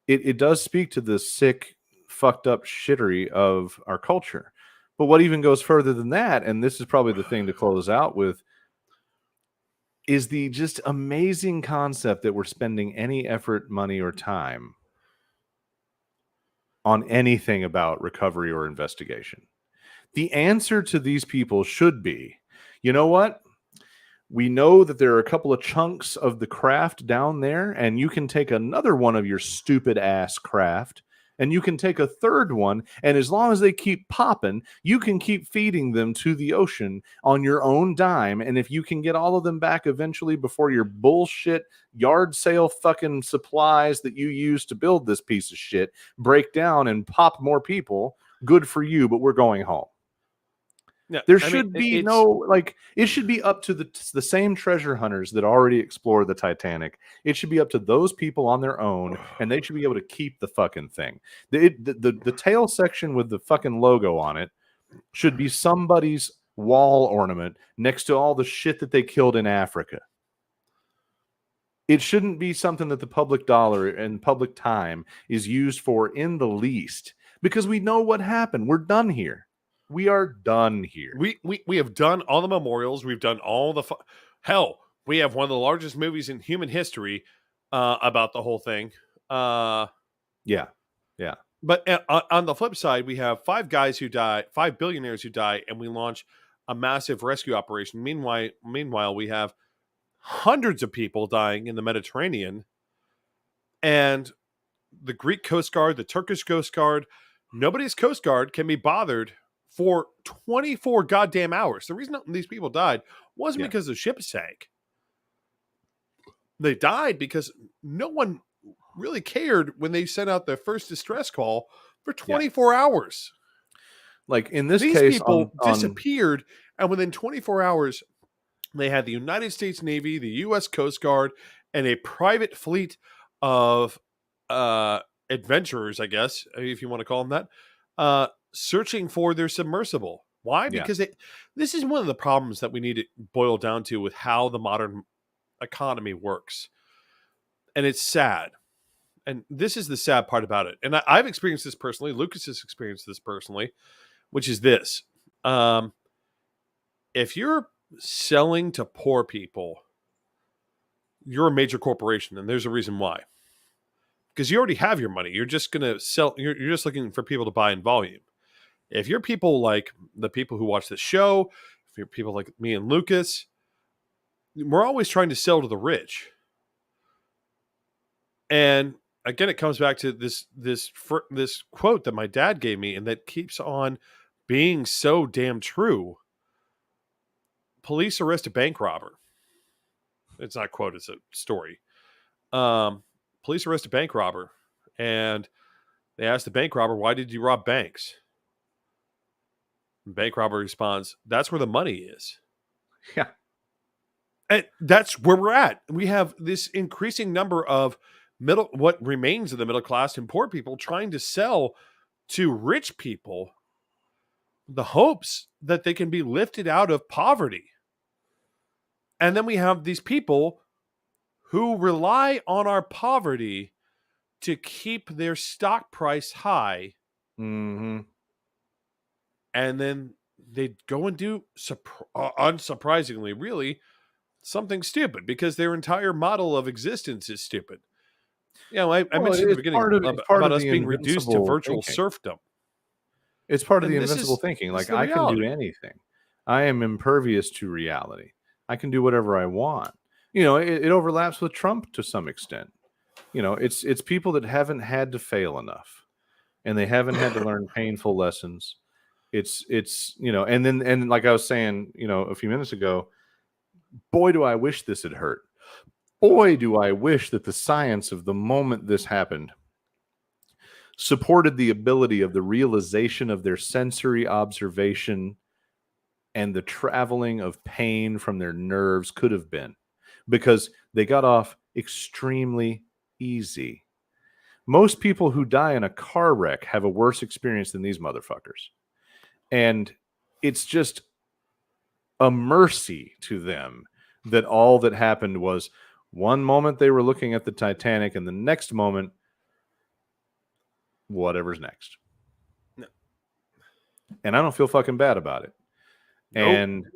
it does speak to the sick, fucked up shittery of our culture. But what even goes further than that, and this is probably the thing to close out with, is the just amazing concept that we're spending any effort, money, or time on anything about recovery or investigation. The answer to these people should be, you know what? We know that there are a couple of chunks of the craft down there, and you can take another one of your stupid ass craft, and you can take a third one, and as long as they keep popping, you can keep feeding them to the ocean on your own dime. And if you can get all of them back eventually before your bullshit yard sale fucking supplies that you use to build this piece of shit break down and pop more people, good for you, but we're going home. Yeah, There I mean, should be it's no, like, it should be up to the same treasure hunters that already explored the Titanic. It should be up to those people on their own, and they should be able to keep the fucking thing. The tail section with the fucking logo on it should be somebody's wall ornament next to all the shit that they killed in Africa. It shouldn't be something that the public dollar and public time is used for in the least, because we know what happened. We're done here. We are done here. we have done all the memorials. We've done all the hell. We have one of the largest movies in human history about the whole thing. Yeah. Yeah. But on the flip side, we have 5 billionaires who die, and we launch a massive rescue operation. Meanwhile, we have hundreds of people dying in the Mediterranean, and the Greek Coast Guard, the Turkish Coast Guard, nobody's Coast Guard can be bothered for 24 goddamn hours. The reason these people died wasn't Yeah. because the ship sank. They died because no one really cared when they sent out their first distress call for 24 hours. Like in this These case, people on disappeared, and within 24 hours, they had the United States Navy, the U.S. Coast Guard, and a private fleet of adventurers, I guess, if you want to call them that, searching for their submersible. Why? Yeah. Because this is one of the problems that we need to boil down to with how the modern economy works. And it's sad. And this is the sad part about it. And I've experienced this personally. Lucas has experienced this personally, which is this. If you're selling to poor people, you're a major corporation, and there's a reason why. Because you already have your money. You're just going to sell. You're just looking for people to buy in volume. If you're people like the people who watch this show, if you're people like me and Lucas, we're always trying to sell to the rich. And again, it comes back to this quote that my dad gave me, and that keeps on being so damn true. Police arrest a bank robber. It's not a quote; it's a story. Police arrest a bank robber, and they ask the bank robber, "Why did you rob banks?" The bank robber responds, "That's where the money is." Yeah. And that's where we're at. We have this increasing number of what remains of the middle class and poor people trying to sell to rich people the hopes that they can be lifted out of poverty. And then we have these people who rely on our poverty to keep their stock price high. Mm-hmm. And then they go and do, unsurprisingly, really, something stupid, because their entire model of existence is stupid. You know, I mentioned at the beginning about us being reduced to virtual serfdom. It's part of And the this invincible is thinking. this is Like, the I can do reality. anything. I am impervious to reality. I can do whatever I want. You know, it overlaps with Trump to some extent. You know, it's people that haven't had to fail enough, and they haven't had to learn painful lessons. It's you know, and like I was saying, you know, a few minutes ago, boy, do I wish this had hurt. Boy, do I wish that the science of the moment this happened supported the ability of the realization of their sensory observation and the traveling of pain from their nerves could have been, because they got off extremely easy. Most people who die in a car wreck have a worse experience than these motherfuckers. And it's just a mercy to them that all that happened was one moment they were looking at the Titanic, and the next moment, whatever's next. No. And I don't feel fucking bad about it. Nope. And,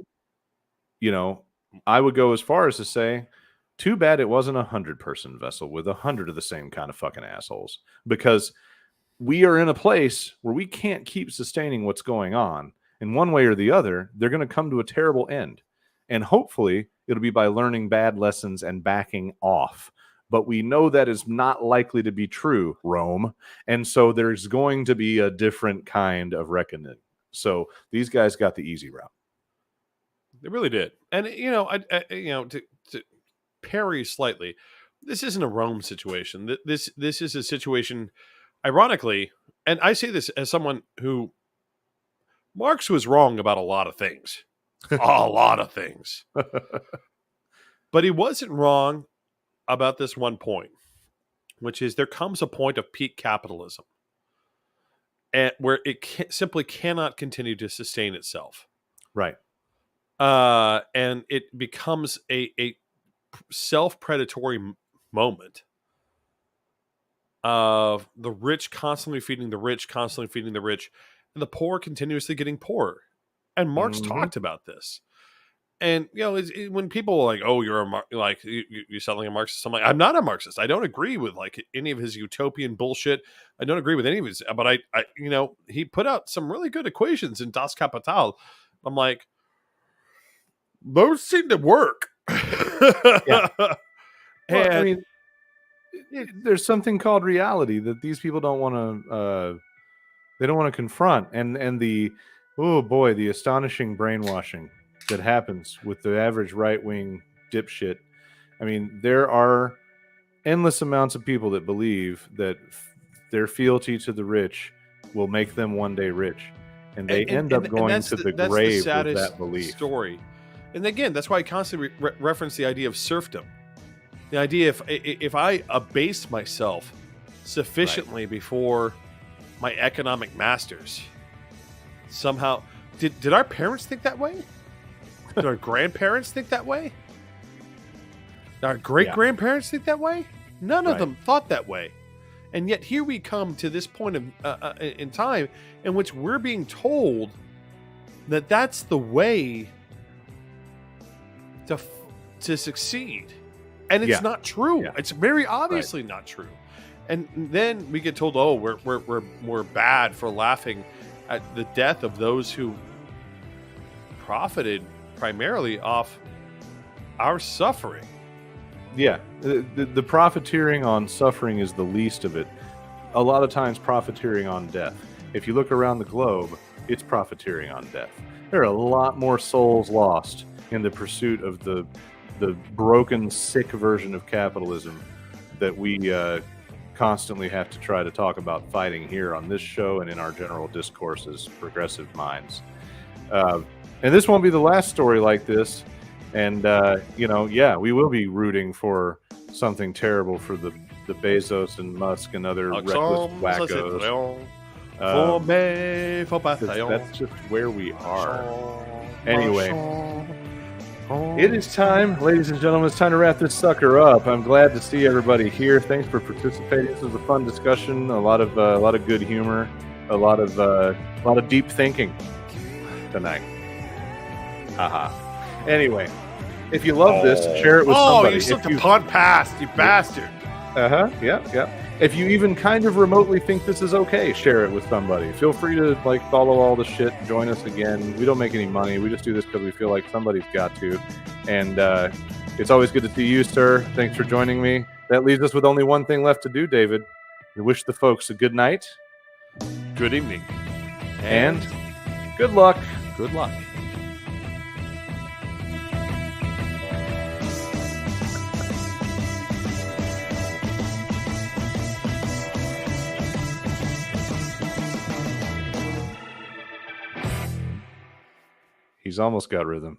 you know, I would go as far as to say, too bad it wasn't 100-person vessel with 100 of the same kind of fucking assholes, because we are in a place where we can't keep sustaining what's going on. And one way or the other, they're going to come to a terrible end. And hopefully it'll be by learning bad lessons and backing off. But we know that is not likely to be true, Rome. And so there's going to be a different kind of reckoning. So these guys got the easy route. They really did. And, you know, you know, to parry slightly, this isn't a Rome situation. This is a situation, ironically, and I say this as someone who Marx was wrong about a lot of things. A lot of things. But he wasn't wrong about this one point, which is there comes a point of peak capitalism where it simply cannot continue to sustain itself. Right. And it becomes a self-predatory moment of the rich constantly feeding the rich, and the poor continuously getting poorer. And Marx talked about this. And when people are like, "Oh, you're you sound like a Marxist," I'm like, "I'm not a Marxist. I don't agree with like any of his utopian bullshit. I don't agree with any of his." But I he put out some really good equations in Das Kapital. I'm like, those seem to work. Yeah. And I mean, there's something called reality that these people don't want to. They don't want to confront, and the the astonishing brainwashing that happens with the average right-wing dipshit. I mean, there are endless amounts of people that believe that their fealty to the rich will make them one day rich, and they end up going to the grave with that belief. Story. And again, that's why I constantly reference the idea of serfdom. The idea if I abase myself sufficiently before my economic masters, somehow did our parents think that way? Did our grandparents think that way? Did our great-grandparents think that way? None of them thought that way. And yet here we come to this point of in time in which we're being told that that's the way to succeed. And it's not true. Yeah. It's very obviously not true. And then we get told, "Oh, we're bad for laughing at the death of those who profited primarily off our suffering." Yeah, the profiteering on suffering is the least of it. A lot of times profiteering on death. If you look around the globe, it's profiteering on death. There are a lot more souls lost in the pursuit of the broken, sick version of capitalism that we constantly have to try to talk about fighting here on this show and in our general discourse as progressive minds. And this won't be the last story like this. And, we will be rooting for something terrible for the Bezos and Musk and other reckless wackos. That's just where we are. Anyway, it is time, ladies and gentlemen, it's time to wrap this sucker up. I'm glad to see everybody here. Thanks for participating. This was a fun discussion, a lot of good humor, a lot of deep thinking tonight. Haha. Anyway, if you love this, share it with somebody. Oh, you slipped a punt past, you bastard. Yeah. If you even kind of remotely think this is okay, share it with somebody. Feel free to follow all the shit. Join us again. We don't make any money. We just do this because we feel like somebody's got to. And it's always good to see you, sir. Thanks for joining me. That leaves us with only one thing left to do, David. We wish the folks a good night, good evening, and good luck. Good luck. He's almost got rhythm.